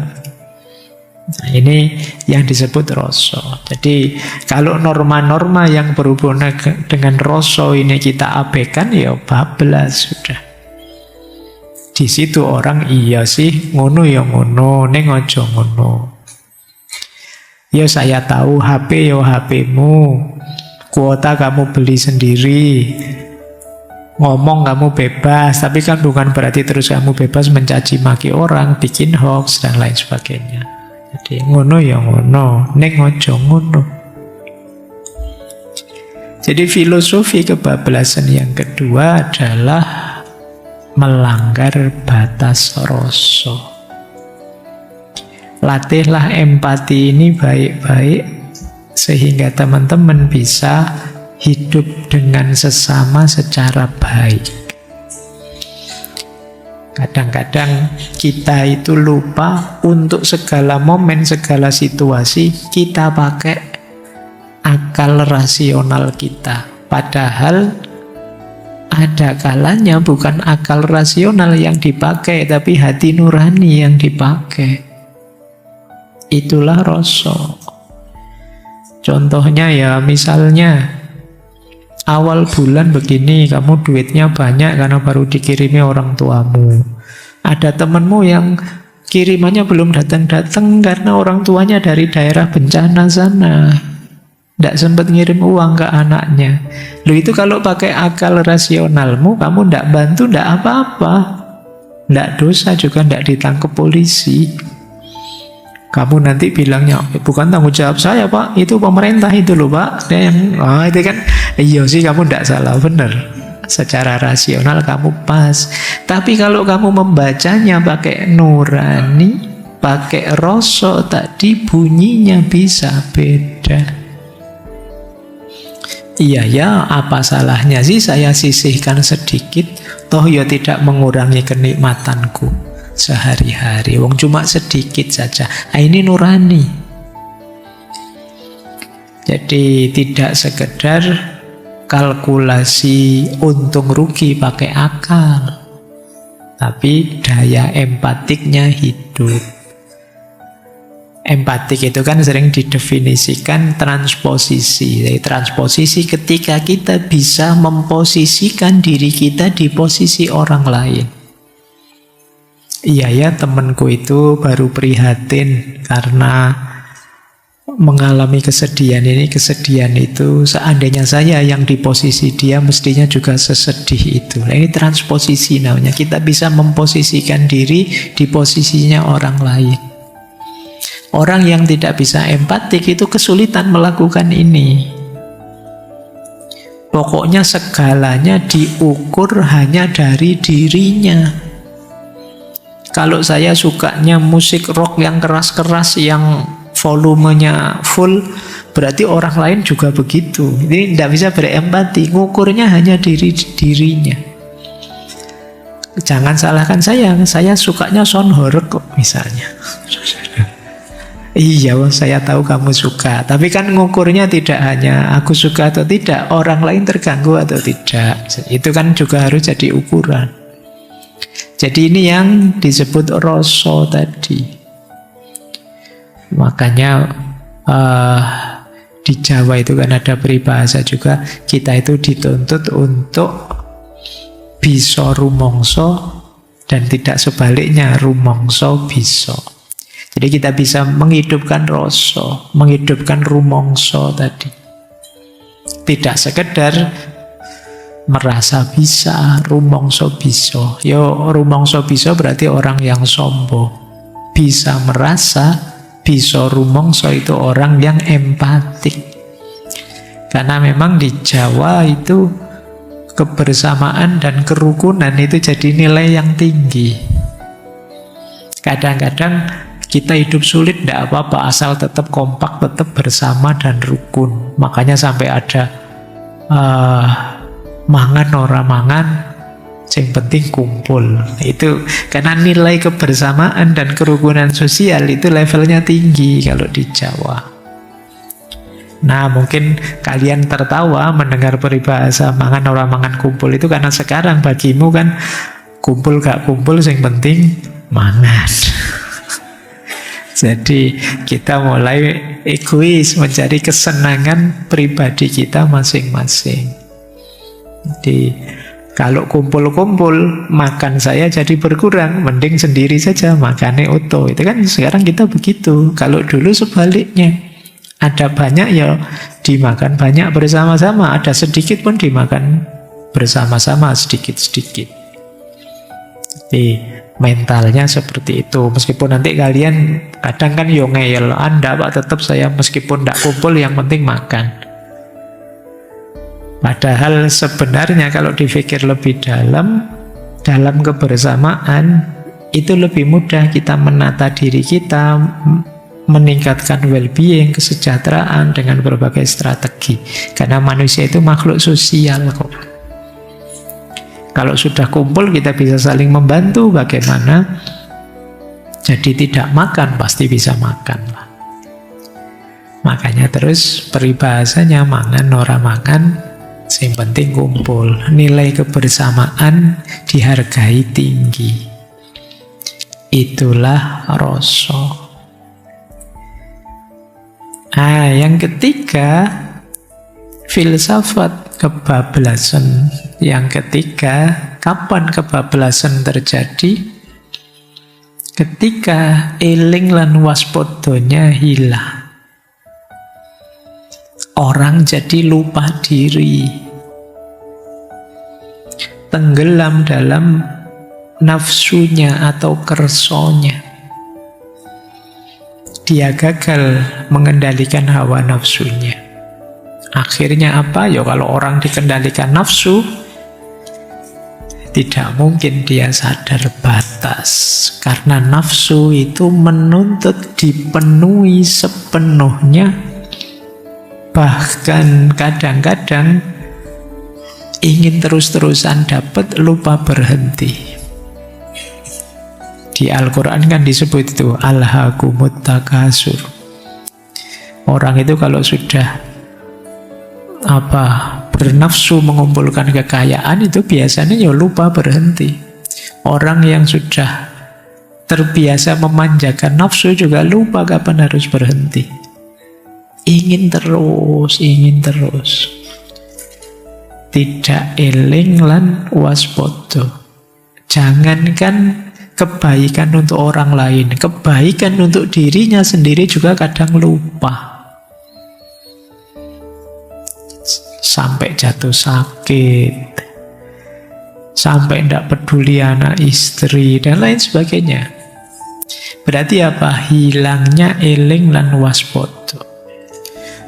Nah, ini yang disebut rasa. Jadi kalau norma-norma yang berhubungan dengan rasa ini kita abaikan, ya bablas sudah. Di situ orang iya sih, ngono ya ngono, ning aja ngono. Ya saya tahu HP ya HP-mu, kuota kamu beli sendiri, ngomong kamu bebas, tapi kan bukan berarti terus kamu bebas mencaci maki orang, bikin hoax dan lain sebagainya. Jadi ngono ya ngono, ning aja ngono. Jadi filosofi kebablasan yang kedua adalah melanggar batas rasa. Latihlah empati ini baik-baik sehingga teman-teman bisa hidup dengan sesama secara baik. Kadang-kadang kita itu lupa untuk segala momen, segala situasi kita pakai akal rasional kita. Padahal ada kalanya bukan akal rasional yang dipakai, tapi hati nurani yang dipakai. Itulah rasa. Contohnya ya misalnya awal bulan begini, kamu duitnya banyak karena baru dikirimi orang tuamu. Ada temanmu yang kirimannya belum datang-datang karena orang tuanya dari daerah bencana sana, tidak sempat ngirim uang ke anaknya. Loh, itu kalau pakai akal rasionalmu, kamu tidak bantu, tidak apa-apa, tidak dosa juga, tidak ditangkap polisi. Kamu nanti bilangnya, bukan tanggung jawab saya Pak, itu pemerintah itu loh Pak. Itu kan, iya sih kamu tidak salah, benar. Secara rasional kamu pas. Tapi kalau kamu membacanya pakai nurani, pakai rasa tadi, bunyinya bisa beda. Iya ya, apa salahnya sih saya sisihkan sedikit, toh ya tidak mengurangi kenikmatanku sehari-hari, wong cuma sedikit saja. Nah, ini nurani. Jadi tidak sekedar kalkulasi untung rugi pakai akal, tapi daya empatiknya hidup. Empatik itu kan sering didefinisikan transposisi. Jadi transposisi ketika kita bisa memposisikan diri kita di posisi orang lain. Iya ya, temanku itu baru prihatin karena mengalami kesedihan ini. Kesedihan itu seandainya saya yang di posisi dia mestinya juga sesedih itu. Nah, ini transposisi namanya. Kita bisa memposisikan diri di posisinya orang lain. Orang yang tidak bisa empatik itu kesulitan melakukan ini. Pokoknya segalanya diukur hanya dari dirinya. Kalau saya sukanya musik rock yang keras-keras, yang volumenya full, berarti orang lain juga begitu. Ini tidak bisa berempati, ngukurnya hanya dirinya. Jangan salahkan saya sukanya sound horror kok misalnya. Iya, saya tahu kamu suka. Tapi kan ngukurnya tidak hanya aku suka atau tidak, orang lain terganggu atau tidak. Itu kan juga harus jadi ukuran. Jadi ini yang disebut rasa tadi. Makanya di Jawa itu kan ada peribahasa juga, kita itu dituntut untuk bisa rumangsa dan tidak sebaliknya, rumangsa bisa. Jadi kita bisa menghidupkan rasa, menghidupkan rumangsa tadi. Tidak sekedar merasa bisa, rumangsa bisa. Yo, rumangsa bisa berarti orang yang sombong. Bisa merasa, bisa rumangsa itu orang yang empatik. Karena memang di Jawa itu kebersamaan dan kerukunan itu jadi nilai yang tinggi. Kadang-kadang kita hidup sulit tidak apa-apa, asal tetap kompak, tetap bersama dan rukun. Makanya sampai ada mangan ora mangan, yang penting kumpul. Itu karena nilai kebersamaan dan kerukunan sosial itu levelnya tinggi kalau di Jawa. Nah, mungkin kalian tertawa mendengar peribahasa mangan ora mangan kumpul itu karena sekarang bagimu kan kumpul gak kumpul yang penting mangan. Jadi kita mulai egois mencari kesenangan pribadi kita masing-masing. Jadi kalau kumpul-kumpul makan saya jadi berkurang, mending sendiri saja makannya utuh. Itu kan sekarang kita begitu. Kalau dulu sebaliknya, ada banyak ya dimakan banyak bersama-sama, ada sedikit pun dimakan bersama-sama sedikit-sedikit. Jadi mentalnya seperti itu. Meskipun nanti kalian kadang kan yo ngeyel, Anda Pak tetap saya meskipun tidak kumpul yang penting makan. Padahal sebenarnya kalau dipikir lebih dalam kebersamaan itu lebih mudah kita menata diri kita, meningkatkan well-being, kesejahteraan dengan berbagai strategi. Karena manusia itu makhluk sosial kok. Kalau sudah kumpul kita bisa saling membantu. Bagaimana? Jadi tidak makan pasti bisa makan lah. Makanya terus peribahasanya mangan ora mangan, yang penting kumpul. Nilai kebersamaan dihargai tinggi. Itulah rasa. Yang ketiga, filsafat kebablasan. Yang ketiga, kapan kebablasan terjadi? Ketika eling lan waspodonya hilang. Orang jadi lupa diri, tenggelam dalam nafsunya atau kersonya. Dia gagal mengendalikan hawa nafsunya. Akhirnya apa? Ya kalau orang dikendalikan nafsu, tidak mungkin dia sadar batas. Karena nafsu itu menuntut dipenuhi sepenuhnya. Bahkan kadang-kadang ingin terus-terusan dapat, lupa berhenti. Di Al-Quran kan disebut itu alhaakumut takasur. Orang itu kalau sudah bernafsu mengumpulkan kekayaan itu biasanya ya lupa berhenti. Orang yang sudah terbiasa memanjakan nafsu juga lupa kapan harus berhenti. Ingin terus. Tidak eling lan waspodo. Jangankan kebaikan untuk orang lain, kebaikan untuk dirinya sendiri juga kadang lupa. Sampai jatuh sakit, sampai tidak peduli anak istri, dan lain sebagainya. Berarti apa? Hilangnya eling lan waspodo.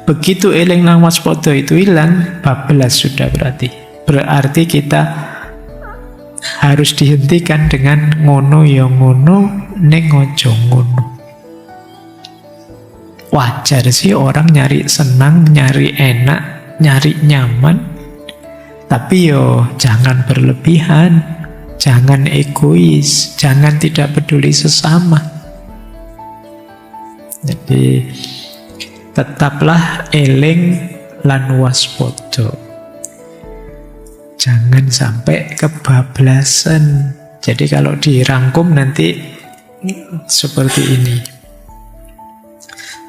Begitu eling lan waspodo itu hilang, bablas sudah berarti. Berarti kita harus dihentikan dengan ngono ya ngono, ning ojo ngono. Wajar sih orang nyari senang, nyari enak, nyari nyaman. Tapi yo jangan berlebihan, jangan egois, jangan tidak peduli sesama. Jadi tetaplah eling lan waspada. Jangan sampai kebablasan. Jadi kalau dirangkum nanti seperti ini.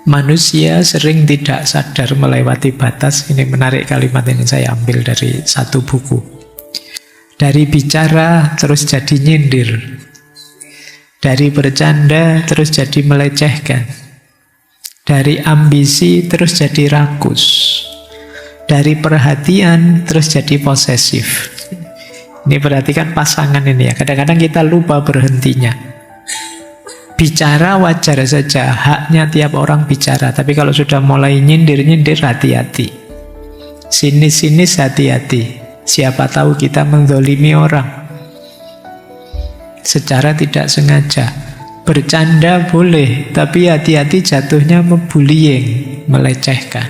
Manusia sering tidak sadar melewati batas. Ini menarik, kalimat ini saya ambil dari satu buku. Dari bicara terus jadi nyindir. Dari bercanda terus jadi melecehkan. Dari ambisi terus jadi rakus. Dari perhatian terus jadi posesif. Ini perhatikan pasangan ini ya. Kadang-kadang kita lupa berhentinya. Bicara wajar saja, haknya tiap orang bicara. Tapi kalau sudah mulai nyindir-nyindir, hati-hati. Sinis-sinis, hati-hati. Siapa tahu kita menzolimi orang secara tidak sengaja. Bercanda boleh, tapi hati-hati jatuhnya membullying, melecehkan.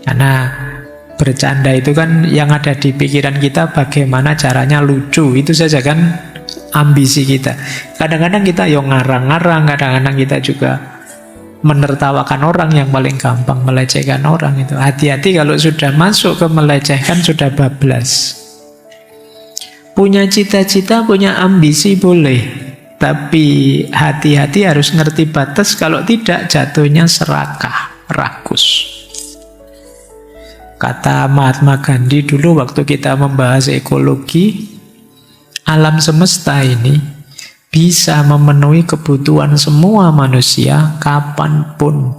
Karena bercanda itu kan yang ada di pikiran kita bagaimana caranya lucu. Itu saja kan ambisi kita. Kadang-kadang kita yang ngarang-ngarang, kadang-kadang kita juga menertawakan orang yang paling gampang, melecehkan orang itu. Hati-hati kalau sudah masuk ke melecehkan, sudah bablas. Punya cita-cita, punya ambisi boleh, tapi hati-hati harus ngerti batas. Kalau tidak, jatuhnya serakah, rakus. Kata Mahatma Gandhi dulu waktu kita membahas ekologi, alam semesta ini bisa memenuhi kebutuhan semua manusia kapanpun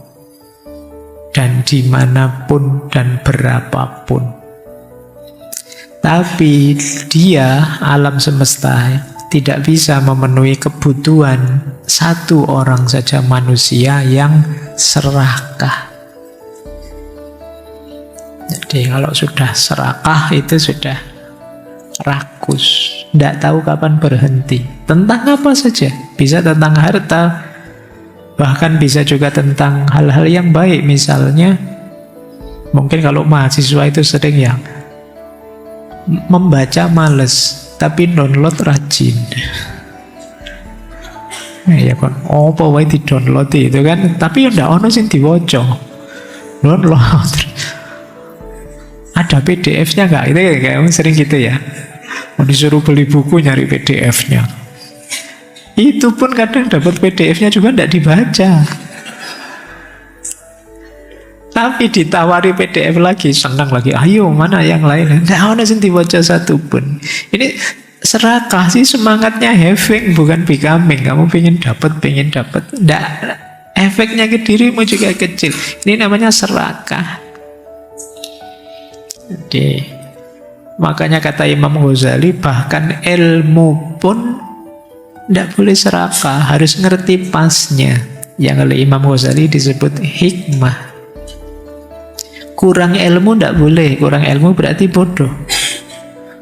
dan dimanapun dan berapapun. Tapi dia, alam semesta, tidak bisa memenuhi kebutuhan satu orang saja manusia yang serakah. Jadi kalau sudah serakah itu sudah rakus, tidak tahu kapan berhenti. Tentang apa saja, bisa tentang harta, bahkan bisa juga tentang hal-hal yang baik. Misalnya, mungkin kalau mahasiswa itu sering yang membaca males, tapi download rajin. Ya kan, apa wae di download itu kan, tapi ya ndak ono sing diwaca. Download. Ada PDF-nya nggak? Itu kayak sering gitu ya. Mau disuruh beli buku nyari PDF-nya. Itu pun kadang dapat PDF-nya juga tidak dibaca. Tapi ditawari PDF lagi, senang lagi. Ayo, mana yang lain? Tidak ada yang dibaca satu pun. Ini serakah sih, semangatnya having bukan becoming. Kamu pengen dapat. Tidak, efeknya ke dirimu juga kecil. Ini namanya serakah. Jadi makanya kata Imam Ghazali, bahkan ilmu pun tidak boleh serakah, harus ngerti pasnya. Yang oleh Imam Ghazali disebut hikmah. Kurang ilmu tidak boleh, kurang ilmu berarti bodoh.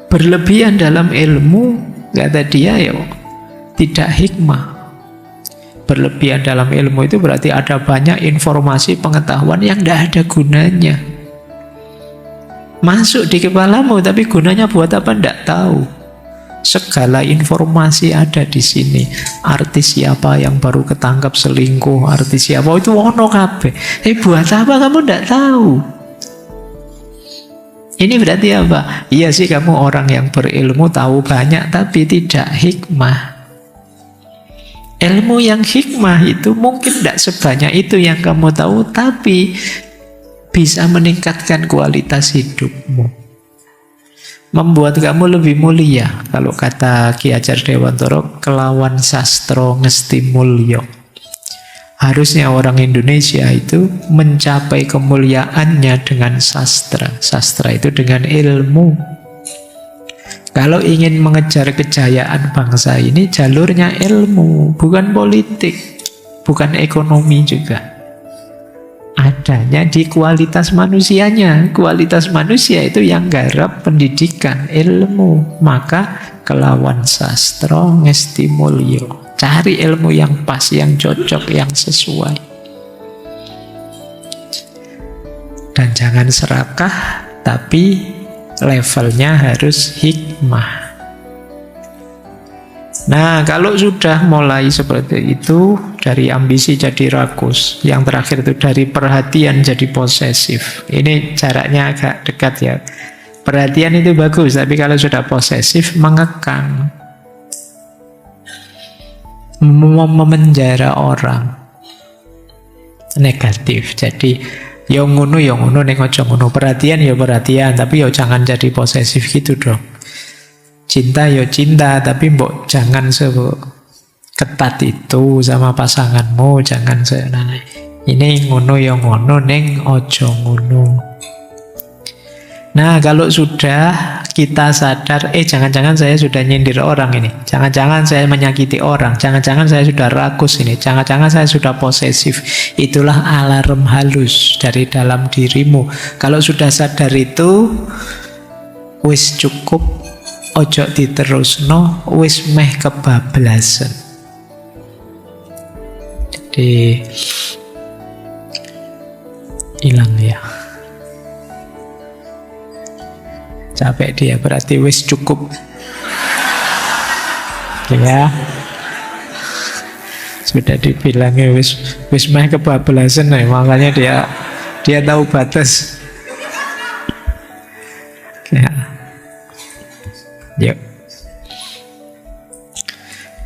Berlebihan dalam ilmu, kata dia, ya tidak hikmah. Berlebihan dalam ilmu itu berarti ada banyak informasi pengetahuan yang tidak ada gunanya. Masuk di kepalamu, tapi gunanya buat apa tidak tahu. Segala informasi ada di sini. Artis siapa yang baru ketangkap selingkuh, artis siapa itu ono kabeh. Buat apa kamu tidak tahu? Ini berarti apa? Iya sih, kamu orang yang berilmu, tahu banyak, tapi tidak hikmah. Ilmu yang hikmah itu mungkin tidak sebanyak itu yang kamu tahu, tapi bisa meningkatkan kualitas hidupmu, membuat kamu lebih mulia. Kalau kata Ki Hajar Dewantara, kelawan sastro ngesti mulya. Harusnya orang Indonesia itu mencapai kemuliaannya dengan sastra. Sastra itu dengan ilmu. Kalau ingin mengejar kejayaan bangsa ini, jalurnya ilmu, bukan politik, bukan ekonomi juga. Adanya di kualitas manusianya. Kualitas manusia itu yang garap pendidikan, ilmu. Maka kelawan sastro ngesti mulya. Cari ilmu yang pas, yang cocok, yang sesuai. Dan jangan serakah, tapi levelnya harus hikmah. Nah, kalau sudah mulai seperti itu, dari ambisi jadi rakus. Yang terakhir itu dari perhatian jadi posesif. Ini jaraknya agak dekat ya. Perhatian itu bagus, tapi kalau sudah posesif mengekang, memenjara orang, negatif. Jadi yo ngono ning aja ngono. Perhatian ya perhatian, tapi yo jangan jadi posesif gitu dong. Cinta yo cinta, tapi mbok jangan seketat itu sama pasanganmu, jangan nah, ini ngono yo ngono ning aja ngono. Nah, kalau sudah kita sadar, jangan-jangan saya sudah nyindir orang ini, jangan-jangan saya menyakiti orang, jangan-jangan saya sudah rakus ini, jangan-jangan saya sudah posesif. Itulah alarm halus dari dalam dirimu. Kalau sudah sadar itu, wis cukup, ojo diterusno, wis meh kebablasan. Jadi hilang ya. Capek dia, berarti wis cukup. Ya. Sudah dibilangnya wis meh kebablasan ya, makanya dia tahu batas. Ya. Yuk.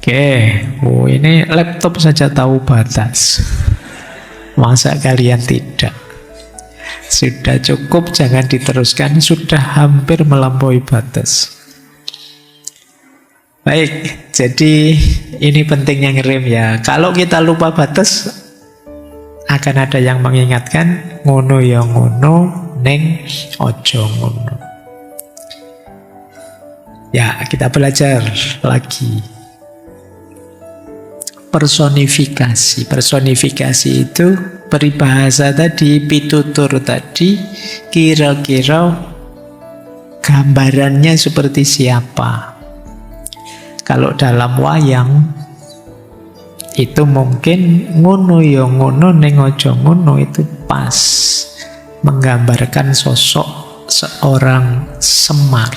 Oke, ini laptop saja tahu batas. Masa kalian tidak? Sudah cukup, jangan diteruskan. Sudah hampir melampaui batas. Baik, jadi ini pentingnya ngerem ya. Kalau kita lupa batas, akan ada yang mengingatkan, ngono ya ngono, neng ojo ngono. Ya, kita belajar lagi. Personifikasi. Personifikasi itu peribahasa tadi, pitutur tadi, kira-kira gambarannya seperti siapa. Kalau dalam wayang itu mungkin ngono ya ngono ning aja ngono, itu pas menggambarkan sosok seorang Semar.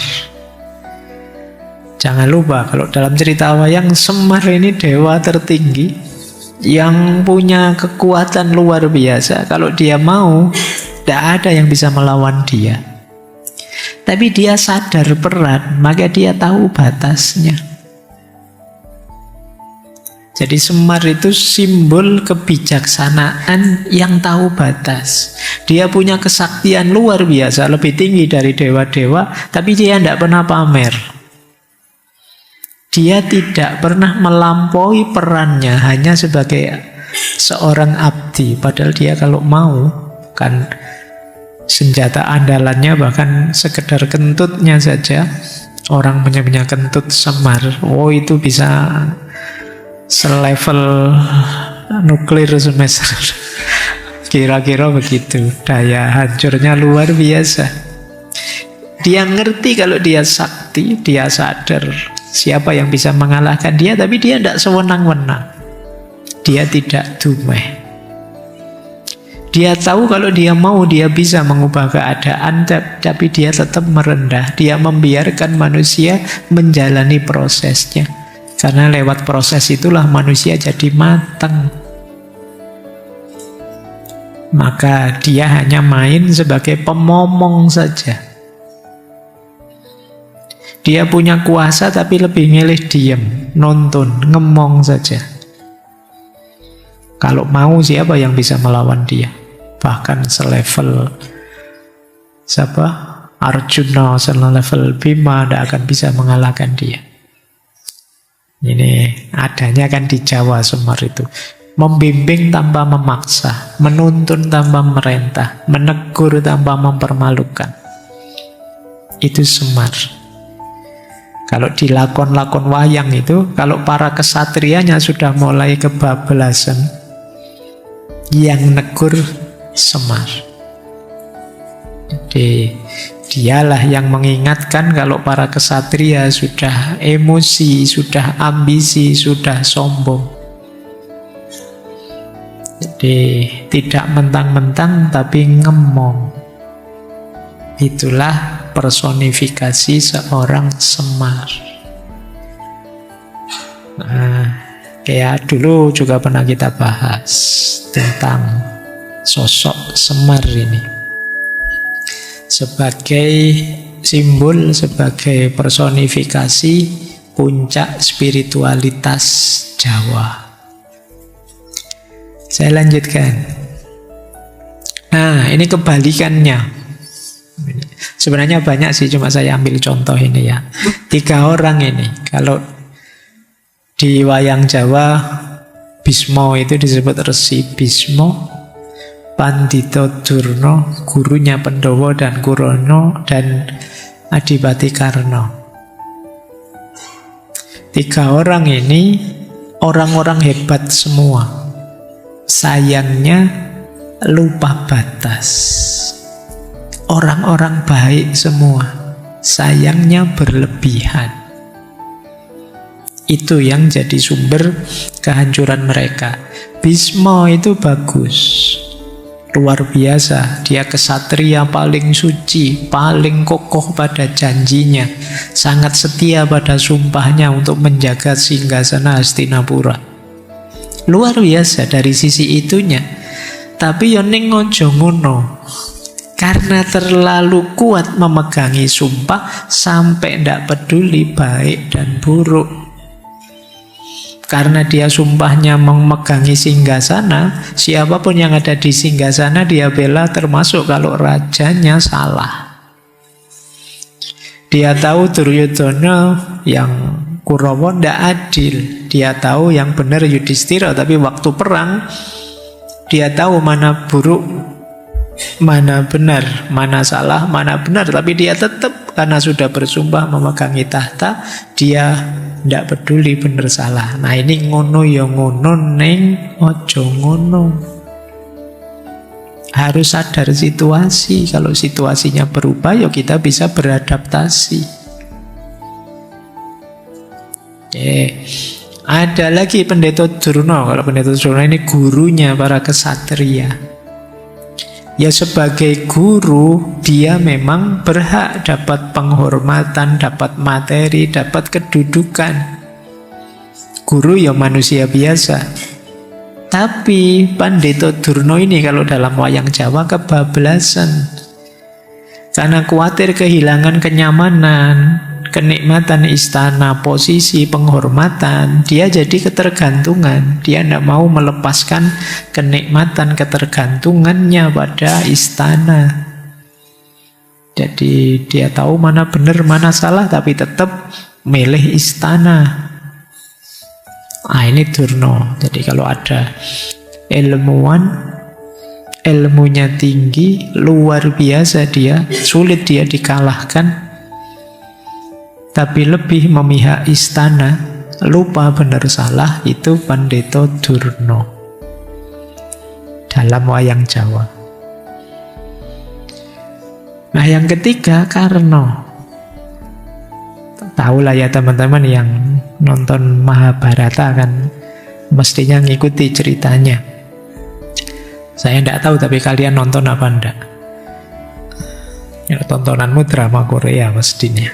Jangan lupa kalau dalam cerita wayang, Semar ini dewa tertinggi yang punya kekuatan luar biasa. Kalau dia mau, tidak ada yang bisa melawan dia. Tapi dia sadar peran, maka dia tahu batasnya. Jadi Semar itu simbol kebijaksanaan yang tahu batas. Dia punya kesaktian luar biasa, lebih tinggi dari dewa-dewa, tapi dia tidak pernah pamer. Dia tidak pernah melampaui perannya hanya sebagai seorang abdi. Padahal dia kalau mau, kan senjata andalannya bahkan sekedar kentutnya saja. Orang punya kentut Semar, itu bisa selevel nuklir semester. Kira-kira begitu. Daya hancurnya luar biasa. Dia ngerti kalau dia sakti, dia sadar siapa yang bisa mengalahkan dia, tapi dia tidak sewenang-wenang. Dia tidak dumeh. Dia tahu kalau dia mau, dia bisa mengubah keadaan, tapi dia tetap merendah. Dia membiarkan manusia menjalani prosesnya. Karena lewat proses itulah manusia jadi matang. Maka dia hanya main sebagai pemomong saja. Dia punya kuasa tapi lebih milih diam, nonton, ngemong saja. Kalau mau, siapa yang bisa melawan dia? Bahkan selevel siapa? Arjuna, selevel Bima tidak akan bisa mengalahkan dia. Ini adanya kan di Jawa Semar itu. Membimbing tanpa memaksa, menuntun tanpa merentah, menegur tanpa mempermalukan. Itu Semar. Kalau di lakon-lakon wayang itu, kalau para kesatrianya sudah mulai kebablasan, yang negur Semar. Jadi dialah yang mengingatkan kalau para kesatria sudah emosi, sudah ambisi, sudah sombong. Jadi tidak mentang-mentang tapi ngemong. Itulah personifikasi seorang Semar. Nah, Kayak dulu juga pernah kita bahas tentang sosok Semar ini sebagai simbol, sebagai personifikasi puncak spiritualitas Jawa. Saya lanjutkan. Nah, ini kebalikannya. Sebenarnya banyak sih, cuma saya ambil contoh ini ya. 3 orang ini, kalau di wayang Jawa, Bisma itu disebut Resi Bisma, Pandhita Durna, gurunya Pandhawa dan Kurana, dan Adipati Karna. 3 orang ini orang-orang hebat semua. Sayangnya lupa batas. Orang-orang baik semua. Sayangnya berlebihan. Itu yang jadi sumber kehancuran mereka. Bisma itu bagus, luar biasa. Dia kesatria paling suci, paling kokoh pada janjinya, sangat setia pada sumpahnya untuk menjaga singgasana Hastinapura. Luar biasa dari sisi itunya. Tapi yo ning aja ngono. Karena terlalu kuat memegangi sumpah sampai ndak peduli baik dan buruk. Karena dia sumpahnya memegangi singgasana, siapapun yang ada di singgasana dia bela, termasuk kalau rajanya salah. Dia tahu Duryodhana yang Kurawa ndak adil. Dia tahu yang benar Yudhistira, tapi waktu perang dia tahu mana buruk, mana benar, mana salah, mana benar. Tapi dia tetap, karena sudah bersumpah memegangi tahta, dia ndak peduli benar salah. Nah ini ngono ya ngono, neng ojo ngono. Harus sadar situasi. Kalau situasinya berubah, ya kita bisa beradaptasi. Ada lagi Pendeta Durna. Kalau Pendeta Durna ini gurunya para kesatria. Ya sebagai guru dia memang berhak dapat penghormatan, dapat materi, dapat kedudukan. Guru ya manusia biasa. Tapi Pendeta Durna ini kalau dalam wayang Jawa kebablasan. Karena khawatir kehilangan kenyamanan, kenikmatan istana, posisi, penghormatan, dia jadi ketergantungan. Dia tidak mau melepaskan kenikmatan ketergantungannya pada istana. Jadi dia tahu mana benar, mana salah, tapi tetap milih istana. Ini Durna. Jadi kalau ada ilmuwan, ilmunya tinggi, luar biasa dia, sulit dia dikalahkan, tapi lebih memihak istana, lupa benar salah, itu Pendeta Durna dalam wayang Jawa. Nah yang ketiga Karna. Tahulah ya teman-teman yang nonton Mahabharata kan mestinya ngikuti ceritanya. Saya tidak tahu tapi kalian nonton apa enggak? Ya, tontonanmu drama Korea mestinya.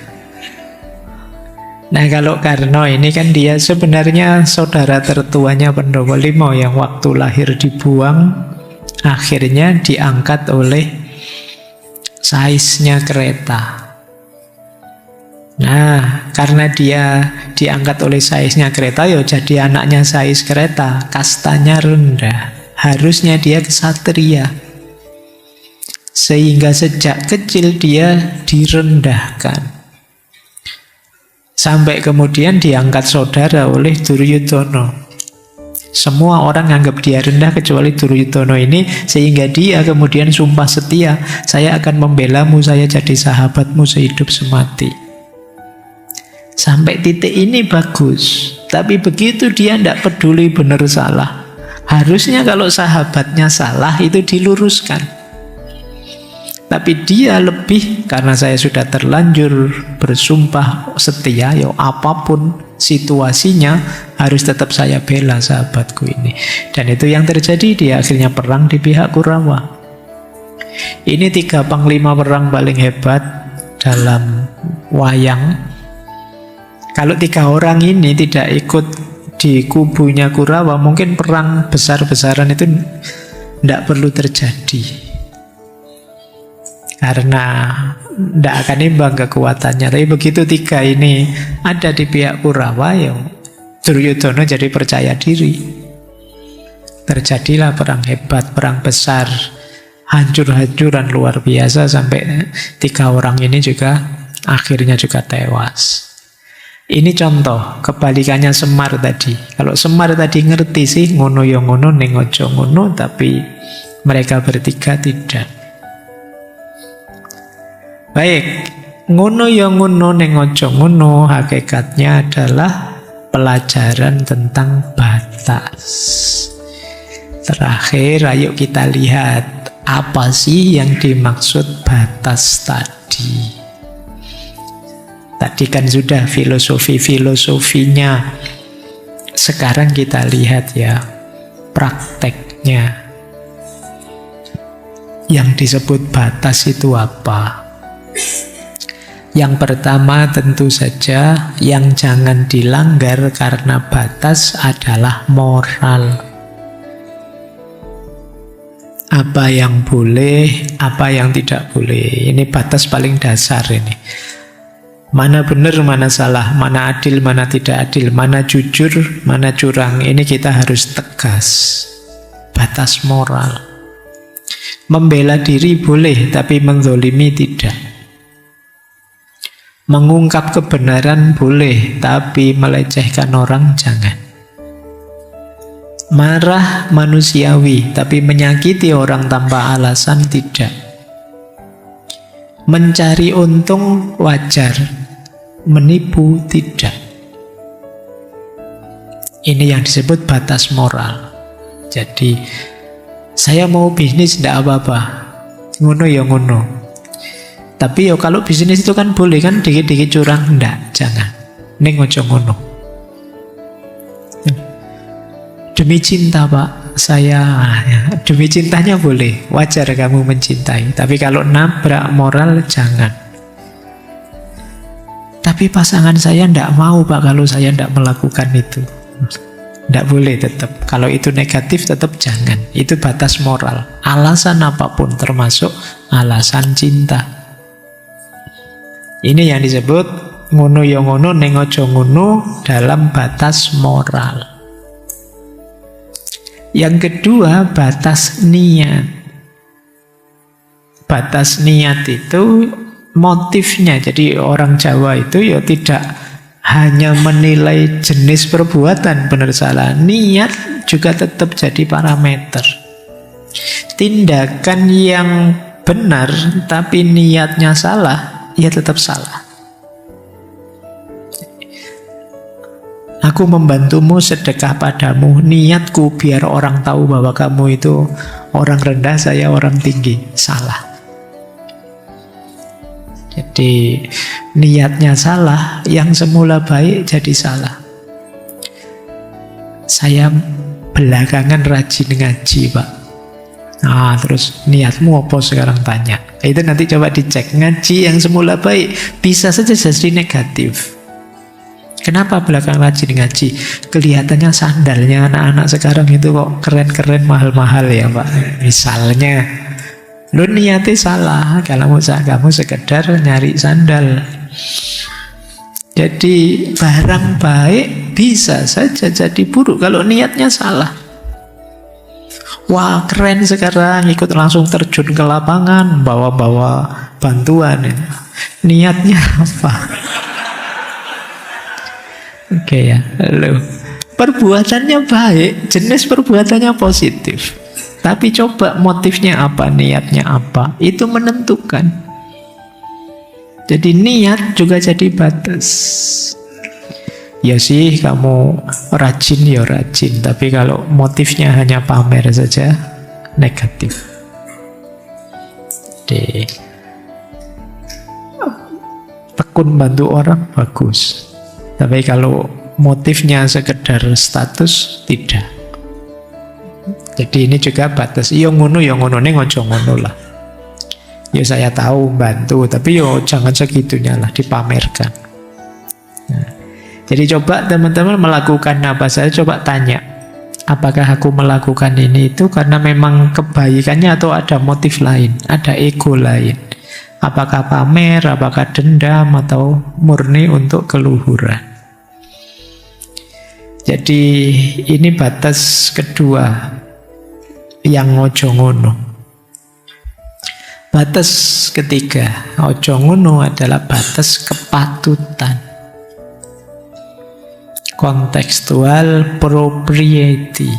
Nah kalau Karna ini kan dia sebenarnya saudara tertuanya Pandhawa 5 yang waktu lahir dibuang, akhirnya diangkat oleh Saisnya Kreta. Nah karena dia diangkat oleh Saisnya Kreta, ya jadi anaknya Sais Kreta, kastanya rendah, harusnya dia kesatria, sehingga sejak kecil dia direndahkan. Sampai kemudian diangkat saudara oleh Duryodhana. Semua orang anggap dia rendah kecuali Duryodhana ini, sehingga dia kemudian sumpah setia, saya akan membelamu, saya jadi sahabatmu sehidup semati. Sampai titik ini bagus. Tapi begitu dia tidak peduli benar salah. Harusnya kalau sahabatnya salah itu diluruskan. Tapi dia lebih, karena saya sudah terlanjur bersumpah setia, ya apapun situasinya harus tetap saya bela sahabatku ini. Dan itu yang terjadi, dia akhirnya perang di pihak Kurawa. Ini 3 panglima perang paling hebat dalam wayang. Kalau 3 orang ini tidak ikut di kubunya Kurawa mungkin perang besar-besaran itu tidak perlu terjadi, karena tidak akan imbang kekuatannya. Tapi begitu tiga ini ada di pihak Kurawa, ya Duryudana jadi percaya diri. Terjadilah perang hebat, perang besar, hancur-hancuran luar biasa, sampai tiga orang ini juga akhirnya juga tewas. Ini contoh kebalikannya Semar tadi. Kalau Semar tadi ngerti sih ngono ya ngono ning aja ngono, tapi mereka bertiga tidak. Baik, ngono ya ngono ning aja ngono hakikatnya adalah pelajaran tentang batas. Terakhir, ayo kita lihat apa sih yang dimaksud batas tadi. Tadi kan sudah filosofinya. Sekarang kita lihat ya prakteknya. Yang disebut batas itu apa? Yang pertama tentu saja yang jangan dilanggar karena batas adalah moral. Apa yang boleh, apa yang tidak boleh. Ini batas paling dasar ini. Mana benar, mana salah, mana adil, mana tidak adil, mana jujur, mana curang. Ini kita harus tegas. Batas moral. Membela diri boleh, tapi menzolimi tidak. Mengungkap kebenaran boleh, tapi melecehkan orang jangan. Marah manusiawi, tapi menyakiti orang tanpa alasan tidak. Mencari untung wajar, menipu tidak. Ini yang disebut batas moral. Jadi saya mau bisnis tidak apa-apa, ngono ya ngono. Tapi yo kalau bisnis itu kan boleh kan dikit-dikit curang, enggak, jangan. Ning ojo ngono. Demi cinta Pak, saya demi cintanya boleh, wajar kamu mencintai. Tapi kalau nabrak moral jangan. Tapi pasangan saya tidak mau Pak kalau saya tidak melakukan itu. Tidak boleh tetap. Kalau itu negatif tetap jangan. Itu batas moral. Alasan apapun termasuk alasan cinta. Ini yang disebut ngono ya ngono ning aja ngono dalam batas moral. Yang kedua, batas niat. Batas niat itu motifnya. Jadi orang Jawa itu ya tidak hanya menilai jenis perbuatan benar salah. Niat juga tetap jadi parameter. Tindakan yang benar tapi niatnya salah, ya tetap salah. Aku membantumu sedekah padamu, niatku biar orang tahu bahwa kamu itu orang rendah, saya orang tinggi. Salah. Jadi niatnya salah, yang semula baik jadi salah. Saya belakangan rajin ngaji Pak. Nah terus niatmu apa sekarang tanya. Itu nanti coba dicek. Ngaji yang semula baik bisa saja jadi negatif. Kenapa belakang rajin ngaji? Kelihatannya sandalnya anak-anak sekarang itu kok keren-keren, mahal-mahal ya Pak. Misalnya, lu niatnya salah. Kalau kamu sekedar nyari sandal. Jadi barang baik bisa saja jadi buruk kalau niatnya salah. Wah keren sekarang, ikut langsung terjun ke lapangan, bawa-bawa bantuan. Niatnya apa? Oke ya, lalu perbuatannya baik, jenis perbuatannya positif. Tapi coba motifnya apa, niatnya apa, itu menentukan. Jadi niat juga jadi batas. Ya sih kamu rajin ya rajin, tapi kalau motifnya hanya pamer saja, negatif. Jadi tekun bantu orang, bagus. Tapi kalau motifnya sekedar status, tidak. Jadi ini juga batas. Yo ngono ning ojo ngono lah. Ya saya tahu bantu, tapi yo jangan segitunya lah dipamerkan. Nah, Jadi coba teman-teman melakukan apa saja, coba tanya, apakah aku melakukan ini itu karena memang kebaikannya atau ada motif lain, ada ego lain. Apakah pamer, apakah dendam, atau murni untuk keluhuran. Jadi ini batas kedua yang ojo ngono. Batas ketiga ojo ngono adalah batas kepatutan. Kontekstual propriety.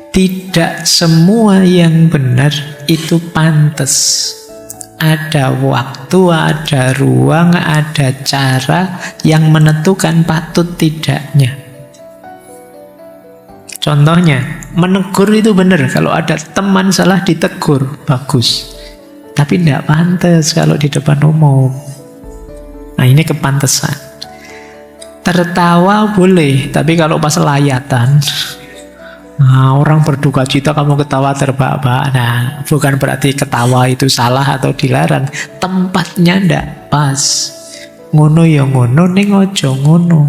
Tidak semua yang benar itu pantas. Ada waktu, ada ruang, ada cara yang menentukan patut tidaknya. Contohnya, menegur itu benar. Kalau ada teman salah ditegur, bagus. Tapi tidak pantas kalau di depan umum. Nah, ini kepantesan. Tertawa boleh, tapi kalau pas layatan, nah, orang berduka cita kamu ketawa terbahak-bahak. Nah, bukan berarti ketawa itu salah atau dilarang. Tempatnya ndak pas. Ngono ya ngono, ning ojo ngono.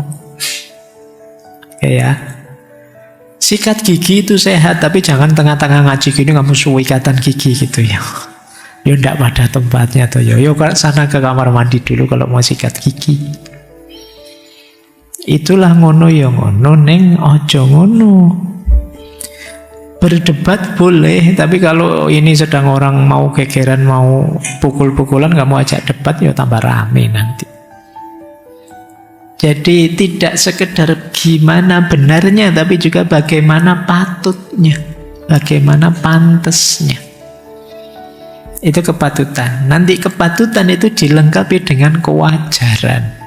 Oke ya. Sikat gigi itu sehat, tapi jangan tengah-tengah ngaji gini kamu suwe ikatan gigi gitu ya. Ya ndak pada tempatnya tuh. Yo sana ke kamar mandi dulu kalau mau sikat gigi. Itulah ngono ya ngono, ning ojo ngono. Berdebat boleh, tapi kalau ini sedang orang mau gegeran, mau pukul-pukulan, kamu ajak debat, ya tambah rame nanti. Jadi tidak sekedar gimana benarnya, tapi juga bagaimana patutnya, bagaimana pantasnya. Itu kepatutan. Nanti kepatutan itu dilengkapi dengan kewajaran.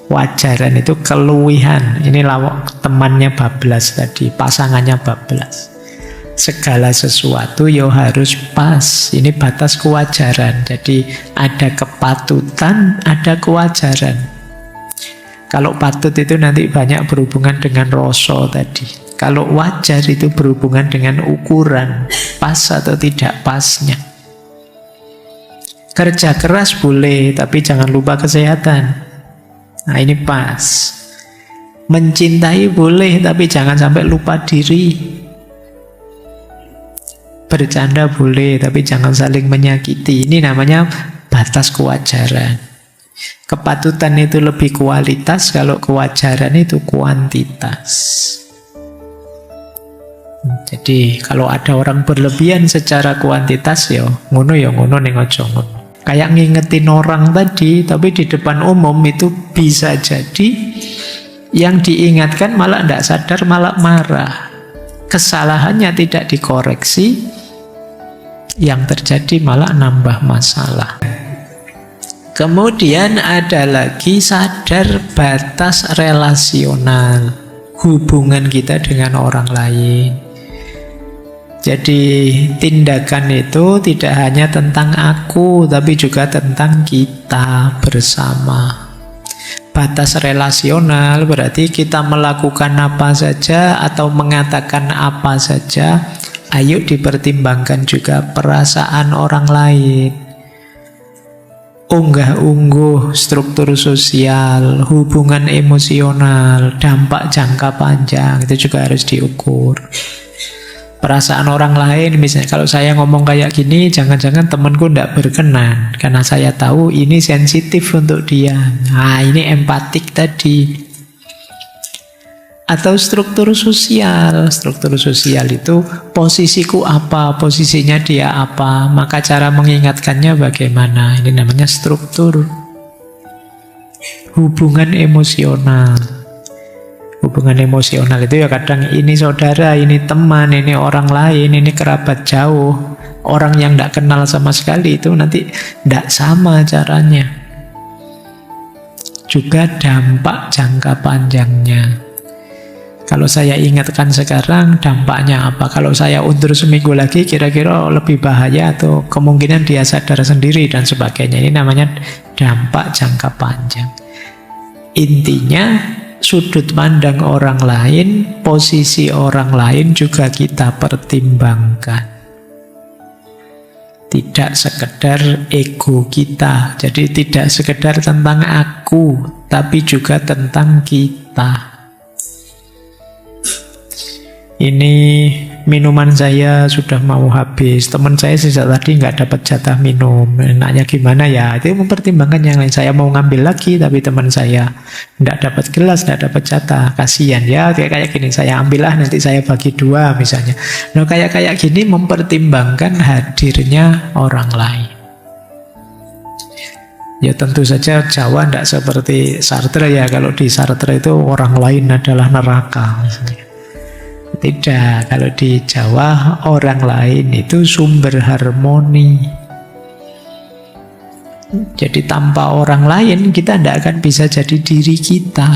Wajaran itu keluwihan. Ini lawak temannya bablas tadi, pasangannya bablas. Segala sesuatu ya harus pas. Ini batas kewajaran. Jadi ada kepatutan, ada kewajaran. Kalau patut itu nanti banyak berhubungan dengan rasa tadi. Kalau wajar itu berhubungan dengan ukuran, pas atau tidak pasnya. Kerja keras boleh, tapi jangan lupa kesehatan. Nah, ini pas. Mencintai boleh, tapi jangan sampai lupa diri. Bercanda boleh, tapi jangan saling menyakiti. Ini namanya batas kewajaran. Kepatutan itu lebih kualitas, kalau kewajaran itu kuantitas. Jadi kalau ada orang berlebihan secara kuantitas, ya ngono ning ojo ngono. Kayak ngingetin orang tadi, tapi di depan umum itu bisa jadi yang diingatkan malah tidak sadar, malah marah. Kesalahannya tidak dikoreksi, yang terjadi malah nambah masalah. Kemudian ada lagi sadar batas relasional, hubungan kita dengan orang lain. Jadi tindakan itu tidak hanya tentang aku, tapi juga tentang kita bersama. Batas relasional berarti kita melakukan apa saja atau mengatakan apa saja, ayo dipertimbangkan juga perasaan orang lain. Unggah-ungguh struktur sosial, hubungan emosional, dampak jangka panjang, itu juga harus diukur. Perasaan orang lain, misalnya kalau saya ngomong kayak gini, jangan-jangan temanku tidak berkenan, karena saya tahu ini sensitif untuk dia. Nah, ini empatik tadi. Atau struktur sosial itu posisiku apa, posisinya dia apa, maka cara mengingatkannya bagaimana. Ini namanya struktur. Hubungan emosional itu ya kadang ini saudara, ini teman, ini orang lain, ini kerabat jauh, orang yang tidak kenal sama sekali, itu nanti tidak sama caranya. Juga dampak jangka panjangnya. Kalau saya ingatkan sekarang, dampaknya apa? Kalau saya undur seminggu lagi, kira-kira lebih bahaya atau kemungkinan dia sadar sendiri dan sebagainya. Ini namanya dampak jangka panjang. Intinya, sudut pandang orang lain, posisi orang lain juga kita pertimbangkan. Tidak sekedar ego kita. Jadi tidak sekedar tentang aku, tapi juga tentang kita. Ini minuman saya sudah mau habis. Teman saya sejak tadi nggak dapat jatah minum. Enaknya gimana ya? Itu mempertimbangkan yang lain. Saya mau ngambil lagi, tapi teman saya nggak dapat gelas, nggak dapat jatah. Kasihan ya, kayak gini. Saya ambillah, nanti saya bagi 2 misalnya. Nah, kayak gini mempertimbangkan hadirnya orang lain. Ya tentu saja Jawa tidak seperti Sartre ya. Kalau di Sartre itu orang lain adalah neraka misalnya. Tidak, kalau di Jawa orang lain itu sumber harmoni. Jadi tanpa orang lain kita tidak akan bisa jadi diri kita.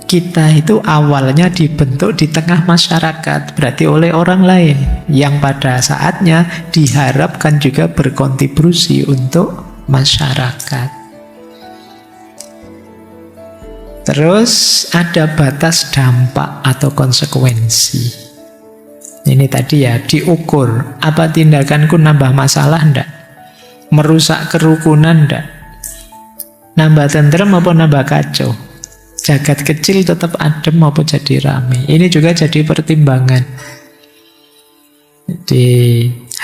Kita itu awalnya dibentuk di tengah masyarakat, berarti oleh orang lain, yang pada saatnya diharapkan juga berkontribusi untuk masyarakat. Terus ada batas dampak atau konsekuensi. Ini tadi ya, diukur. Apa tindakanku nambah masalah enggak? Merusak kerukunan enggak? Nambah tentrem apa nambah kacau? Jagat kecil tetap adem apa jadi rame? Ini juga jadi pertimbangan. Jadi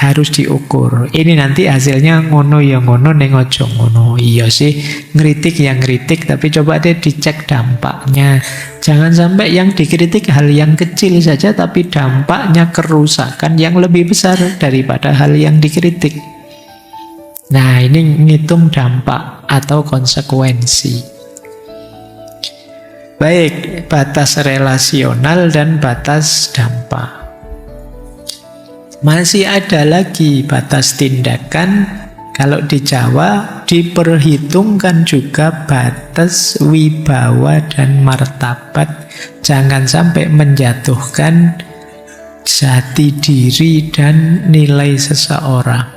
harus diukur. Ini nanti hasilnya ngono ya ngono, ning ojo ngono. Iya sih, ngeritik yang ngeritik, tapi coba deh dicek dampaknya. Jangan sampai yang dikritik hal yang kecil saja, tapi dampaknya kerusakan yang lebih besar daripada hal yang dikritik. Nah, ini ngitung dampak atau konsekuensi. Baik, batas relasional dan batas dampak. Masih ada lagi batas tindakan. Kalau di Jawa diperhitungkan juga batas wibawa dan martabat. Jangan sampai menjatuhkan jati diri dan nilai seseorang.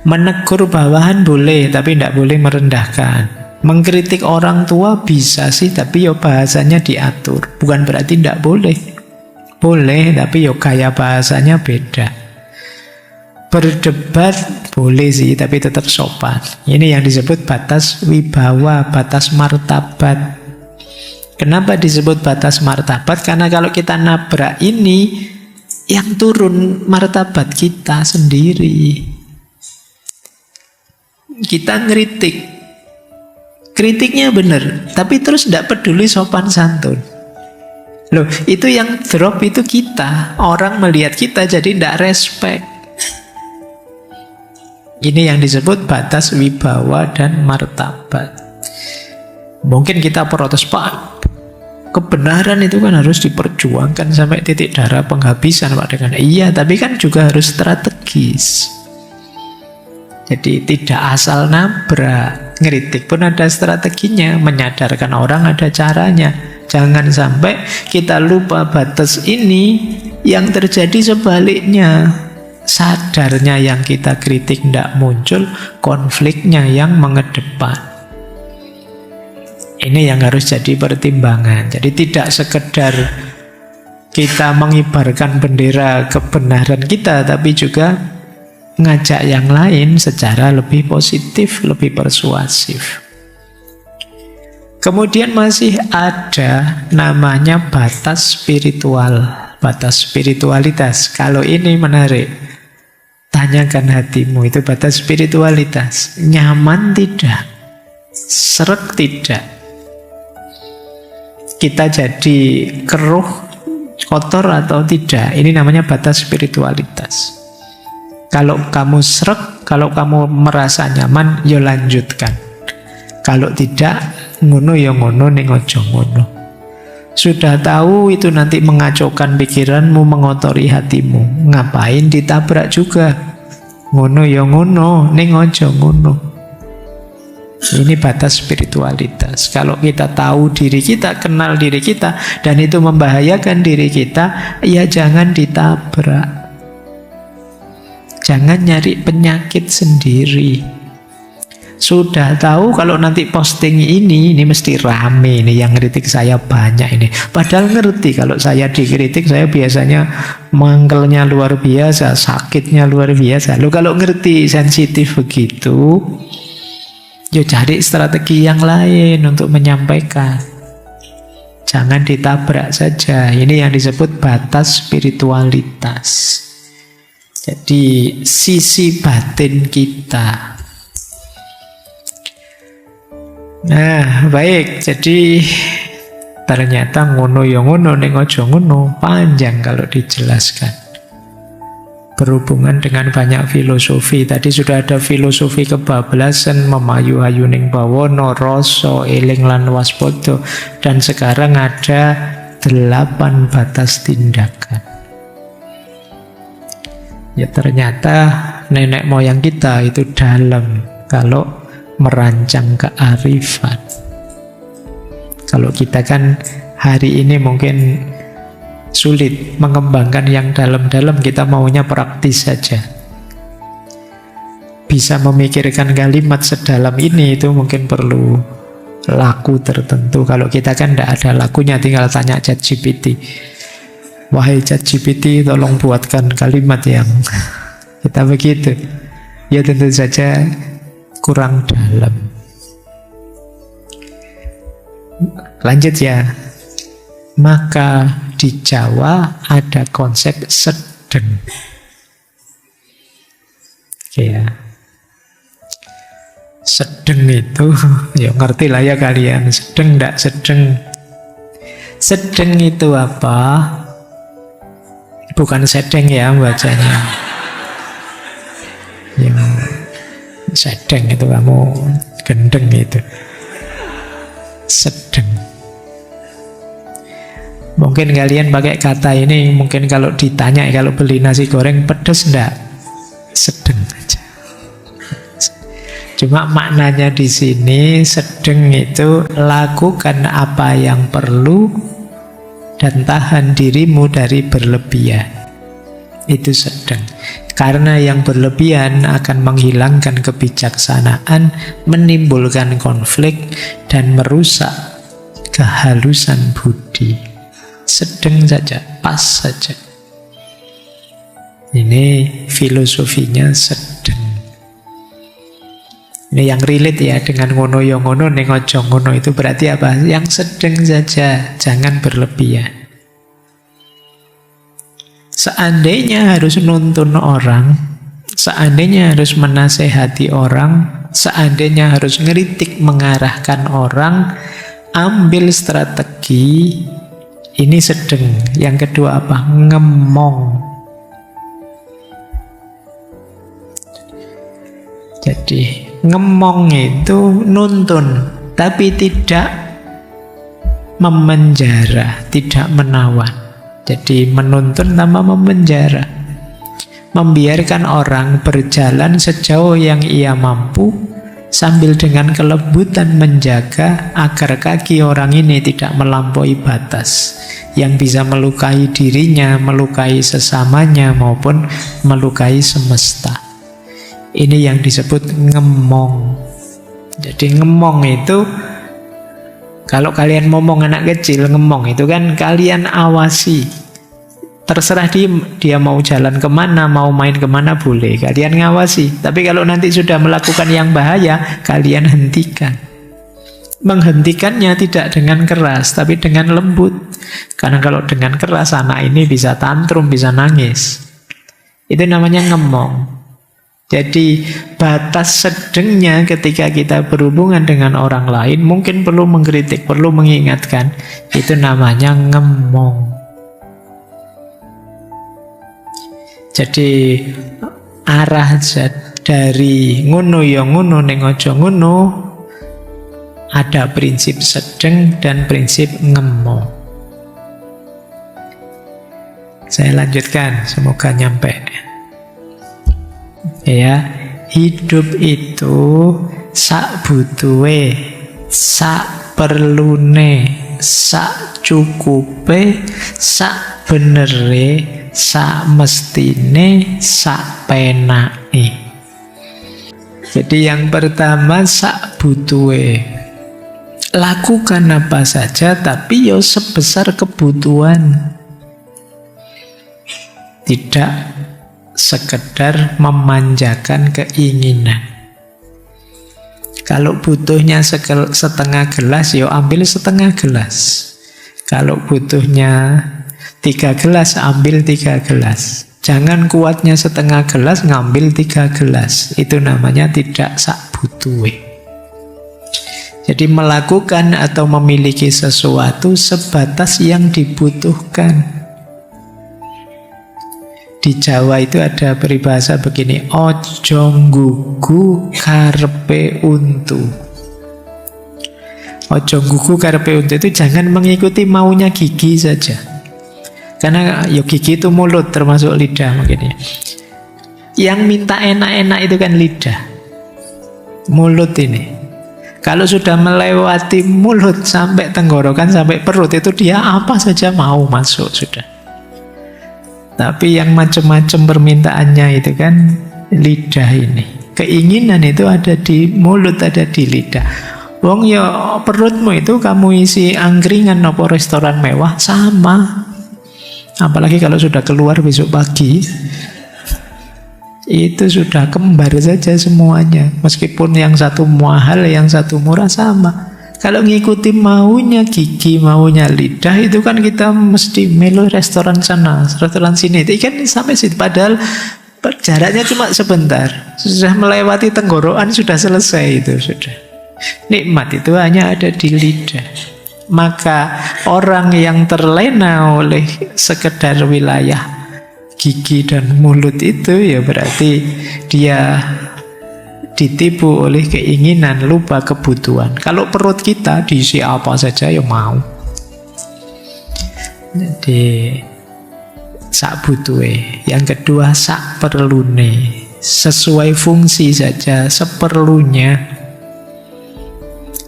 Menegur bawahan boleh, tapi tidak boleh merendahkan. Mengkritik orang tua bisa sih, tapi ya bahasanya diatur. Bukan berarti tidak boleh. Boleh, tapi yo gaya bahasanya beda. Berdebat boleh sih, tapi tetap sopan. Ini yang disebut batas wibawa, batas martabat. Kenapa disebut batas martabat? Karena kalau kita nabrak ini, yang turun martabat kita sendiri. Kita ngeritik. Kritiknya benar, tapi terus tidak peduli sopan santun. Loh, itu yang drop itu kita. Orang melihat kita jadi tidak respect. Ini yang disebut batas wibawa dan martabat. Mungkin kita protes, Pak, kebenaran itu kan harus diperjuangkan sampai titik darah penghabisan, Pak. Dengan iya, tapi kan juga harus strategis. Jadi tidak asal nabrak. Ngeritik pun ada strateginya. Menyadarkan orang ada caranya. Jangan sampai kita lupa batas ini, yang terjadi sebaliknya. Sadarnya yang kita kritik tidak muncul, konfliknya yang mengedepan. Ini yang harus jadi pertimbangan. Jadi tidak sekedar kita mengibarkan bendera kebenaran kita, tapi juga ngajak yang lain secara lebih positif, lebih persuasif. Kemudian masih ada namanya batas spiritual, batas spiritualitas. Kalau ini menarik, tanyakan hatimu, itu batas spiritualitas. Nyaman tidak? Sreg tidak? Kita jadi keruh, kotor atau tidak? Ini namanya batas spiritualitas. Kalau kamu sreg, kalau kamu merasa nyaman, ya lanjutkan. Kalau tidak, ngono ya ngono, ning aja ngono. Sudah tahu itu nanti mengacaukan pikiranmu, mengotori hatimu, ngapain ditabrak juga? Ngono ya ngono, ning aja ngono. Ini batas spiritualitas. Kalau kita tahu diri kita, kenal diri kita, dan itu membahayakan diri kita, ya jangan ditabrak. Jangan nyari penyakit sendiri. Sudah tahu kalau nanti posting ini mesti rame nih, yang kritik saya banyak ini. Padahal ngerti kalau saya dikritik, saya biasanya mangkelnya luar biasa, sakitnya luar biasa. Lo kalau ngerti sensitif begitu, ya cari strategi yang lain untuk menyampaikan. Jangan ditabrak saja. Ini yang disebut batas spiritualitas. Jadi sisi batin kita. Nah, baik. Jadi ternyata ngono ya ngono, ning aja ngono, panjang kalau dijelaskan. Berhubungan dengan banyak filosofi. Tadi sudah ada filosofi kebablasan, memayu-ayu ning bawana, rasa, eling lan waspada, dan sekarang ada 8 batas tindakan. Ya ternyata nenek moyang kita itu dalam kalau merancang kearifan. Kalau kita kan hari ini mungkin sulit mengembangkan yang dalam-dalam, kita maunya praktis saja. Bisa memikirkan kalimat sedalam ini itu mungkin perlu laku tertentu. Kalau kita kan tidak ada lakunya, tinggal tanya ChatGPT. Wahai ChatGPT, tolong buatkan kalimat yang kita begitu. Ya tentu saja kurang dalam. Lanjut ya. Maka di Jawa ada konsep sedeng. Ya. Sedeng itu, ya ngerti lah ya kalian. Sedeng enggak sedeng. Sedeng itu apa? Bukan sedeng ya bacanya. Yang sedeng itu kamu gendeng itu. Sedeng. Mungkin kalian pakai kata ini, mungkin kalau ditanya kalau beli nasi goreng pedas enggak? Sedeng aja. Cuma maknanya di sini sedeng itu lakukan apa yang perlu dan tahan dirimu dari berlebihan. Itu sedeng. Karena yang berlebihan akan menghilangkan kebijaksanaan, menimbulkan konflik, dan merusak kehalusan budi. Sedeng saja, pas saja. Ini filosofinya sedeng. Ini yang relate ya dengan ngono yo ngono, ning aja ngono, itu berarti apa? Yang sedeng saja, jangan berlebihan. Seandainya harus nuntun orang, seandainya harus menasehati orang, seandainya harus ngeritik mengarahkan orang, ambil strategi, ini sedeng. Yang kedua apa? Ngemong. Jadi ngemong itu nuntun, tapi tidak memenjara, tidak menawan. Jadi menuntun tanpa memenjara. Membiarkan orang berjalan sejauh yang ia mampu, sambil dengan kelembutan menjaga agar kaki orang ini tidak melampaui batas yang bisa melukai dirinya, melukai sesamanya, maupun melukai semesta. Ini yang disebut ngemong. Jadi ngemong itu, kalau kalian ngomong anak kecil, ngemong itu kan kalian awasi. Terserah dia mau jalan kemana, mau main kemana boleh. Kalian ngawasi. Tapi kalau nanti sudah melakukan yang bahaya, kalian hentikan. Menghentikannya tidak dengan keras, tapi dengan lembut. Karena kalau dengan keras, anak ini bisa tantrum, bisa nangis. Itu namanya ngemong. Jadi batas sedengnya ketika kita berhubungan dengan orang lain, mungkin perlu mengkritik, perlu mengingatkan. Itu namanya ngemong. Jadi arah dari ngono ya ngono, ning aja ngono, ada prinsip sedeng dan prinsip ngemong. Saya lanjutkan, semoga nyampe. Ya, hidup itu sak butuhe, sak perlune, sak cukupe, sak benere, sak mestine, sak penake. Jadi yang pertama sak butuhe. Lakukan apa saja tapi yo sebesar kebutuhan. Tidak sekedar memanjakan keinginan. Kalau butuhnya setengah gelas, yo ambil setengah gelas. Kalau butuhnya 3 gelas, ambil 3 gelas. Jangan kuatnya setengah gelas, ngambil 3 gelas. Itu namanya tidak sak butuhe. Jadi melakukan atau memiliki sesuatu sebatas yang dibutuhkan. Di Jawa itu ada peribahasa begini, ojo nggugu karepe untu. Ojo nggugu karepe untu itu jangan mengikuti maunya gigi saja. Karena ya gigi itu mulut termasuk lidah mungkin ya. Yang minta enak-enak itu kan lidah. Mulut ini. Kalau sudah melewati mulut sampai tenggorokan, sampai perut, itu dia apa saja mau masuk sudah. Tapi yang macam-macam permintaannya itu kan lidah ini. Keinginan itu ada di mulut, ada di lidah. Wong ya perutmu itu kamu isi angkringan apa restoran mewah sama. Apalagi kalau sudah keluar besok pagi, itu sudah kembar saja semuanya. Meskipun yang satu mahal, yang satu murah sama. Kalau ngikuti maunya gigi, maunya lidah, itu kan kita mesti melu restoran sana, restoran sini. Itu kan sampai situ. Padahal jaraknya cuma sebentar. Sudah melewati tenggorokan, sudah selesai itu sudah. Nikmat itu hanya ada di lidah. Maka orang yang terlena oleh sekedar wilayah gigi dan mulut itu ya berarti dia ditipu oleh keinginan, lupa kebutuhan. Kalau perut kita diisi apa saja ya mau. Jadi sak butuhe. Yang kedua sak perlune. Sesuai fungsi saja, seperlunya.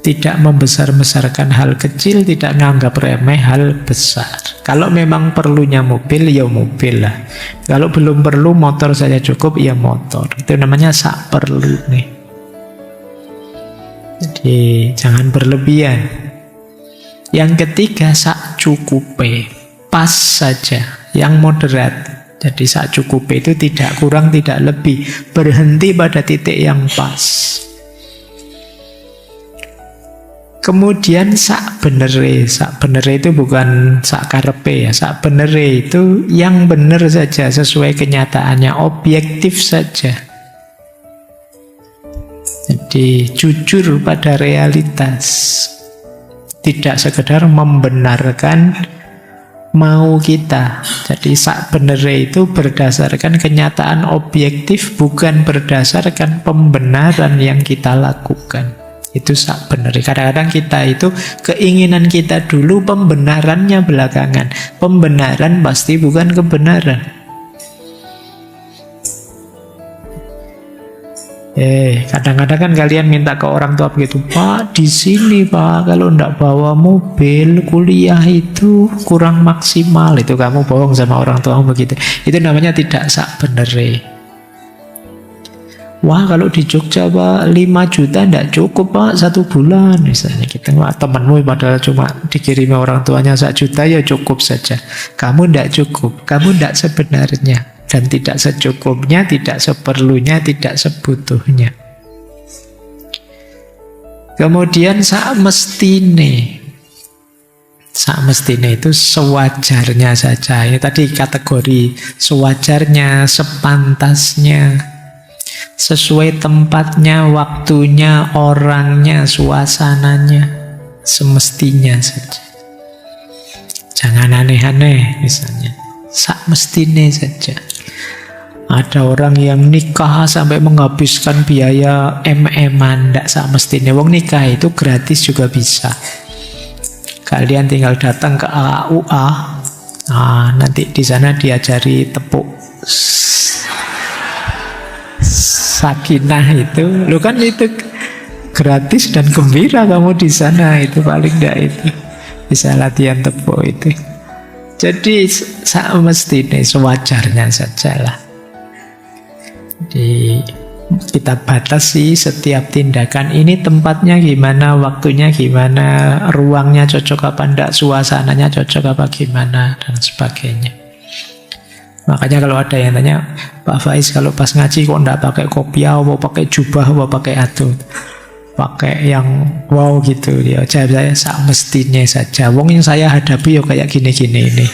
Tidak membesar-besarkan hal kecil, tidak menganggap remeh hal besar. Kalau memang perlunya mobil, ya mobil lah. Kalau belum perlu motor saja cukup, ya motor. Itu namanya sak perlu nih. Jadi jangan berlebihan. Yang ketiga sak cukupe, pas saja, yang moderat. Jadi sak cukupe itu tidak kurang, tidak lebih, berhenti pada titik yang pas. Kemudian sak benere. Sak benere itu bukan sak karepe ya. Sak benere itu yang benar saja, sesuai kenyataannya, objektif saja. Jadi jujur pada realitas. Tidak sekedar membenarkan mau kita. Jadi sak benere itu berdasarkan kenyataan objektif, bukan berdasarkan pembenaran yang kita lakukan. Itu sak bener. Kadang-kadang kita itu keinginan kita dulu, pembenarannya belakangan. Pembenaran pasti bukan kebenaran. Kadang-kadang kan kalian minta ke orang tua begitu, Pak, di sini Pak, kalau ndak bawa mobil kuliah itu kurang maksimal. Itu kamu bohong sama orang tua begitu. Itu namanya tidak sak bener. Wah, kalau di Jogja Pak 5 juta enggak cukup Pak 1 bulan misalnya. Kita temanmu padahal cuma dikirimi orang tuanya 1 juta, ya cukup saja. Kamu enggak cukup, kamu enggak sebenarnya, dan tidak secukupnya, tidak seperlunya, tidak sebutuhnya. Kemudian sak mestine. Sak mestine itu sewajarnya saja. Ini tadi kategori sewajarnya, sepantasnya, sesuai tempatnya, waktunya, orangnya, suasananya, semestinya saja. Jangan aneh-aneh misalnya. Sak mestine saja. Ada orang yang nikah sampai menghabiskan biaya MM-an, ndak sak mestine. Wong nikah itu gratis juga bisa. Kalian tinggal datang ke AUA. Nah, nanti di sana diajari tepuk sakinah itu, lo kan itu gratis dan gembira kamu di sana, itu paling enggak itu bisa latihan tepuk itu. Jadi semestinya sewajarnya sajalah. Kita batasi setiap tindakan. Ini tempatnya gimana, waktunya gimana, ruangnya cocok apa enggak, suasananya cocok apa gimana, dan sebagainya. Makanya kalau ada yang tanya, Pak Faiz kalau pas ngaji kok enggak pakai kopiah, apa pakai jubah, apa pakai atut, pakai yang wow gitu. Ya jawab saya sak mestinya saja. Wong yang saya hadapi ya kayak gini-gini ini.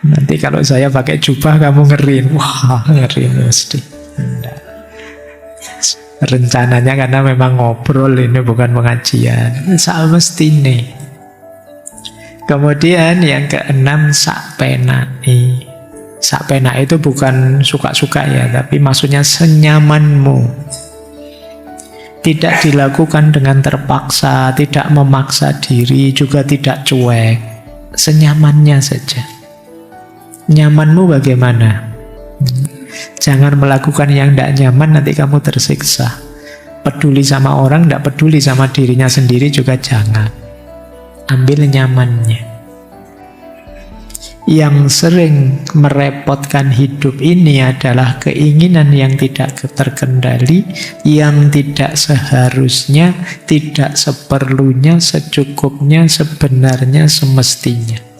Nanti kalau saya pakai jubah kamu ngerin. Wah, ngerin mesti. Enggak. Rencananya karena memang ngobrol, ini bukan pengajian. Sak mestine. Kemudian yang keenam, sak penai. Sak penai itu bukan suka-suka ya, tapi maksudnya senyamanmu. Tidak dilakukan dengan terpaksa, tidak memaksa diri, juga tidak cuek. Senyamannya saja. Nyamanmu bagaimana? Jangan melakukan yang tidak nyaman, nanti kamu tersiksa. Peduli sama orang, tidak peduli sama dirinya sendiri juga jangan. Ambil nyamannya. Yang sering merepotkan hidup ini adalah keinginan yang tidak terkendali, yang tidak seharusnya, tidak seperlunya, secukupnya, sebenarnya, semestinya.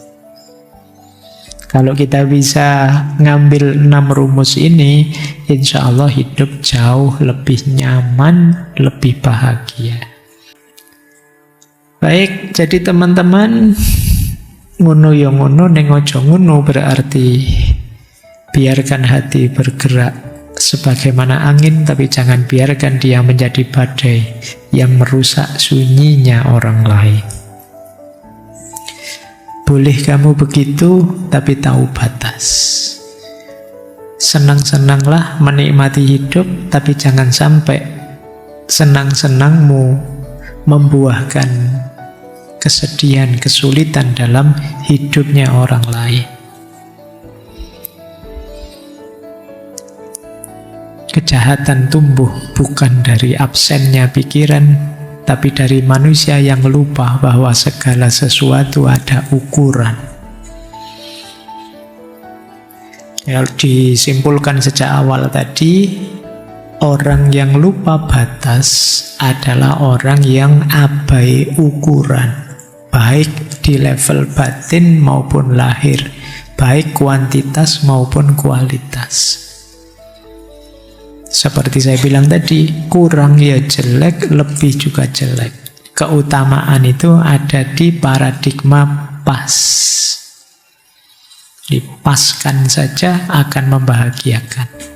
Kalau kita bisa ngambil 6 rumus ini, insya Allah hidup jauh lebih nyaman, lebih bahagia. Baik, jadi teman-teman, ngono ya ngono, ning aja ngono berarti biarkan hati bergerak sebagaimana angin, tapi jangan biarkan dia menjadi badai yang merusak sunyinya orang lain. Boleh kamu begitu, tapi tahu batas. Senang-senanglah menikmati hidup, tapi jangan sampai senang-senangmu membuahkan kesedihan, kesulitan dalam hidupnya orang lain. Kejahatan tumbuh bukan dari absennya pikiran, tapi dari manusia yang lupa bahwa segala sesuatu ada ukuran. Ya, disimpulkan sejak awal tadi, orang yang lupa batas adalah orang yang abai ukuran, baik di level batin maupun lahir, baik kuantitas maupun kualitas. Seperti saya bilang tadi, kurang ya jelek, lebih juga jelek. Keutamaan itu ada di paradigma pas. Dipaskan saja akan membahagiakan.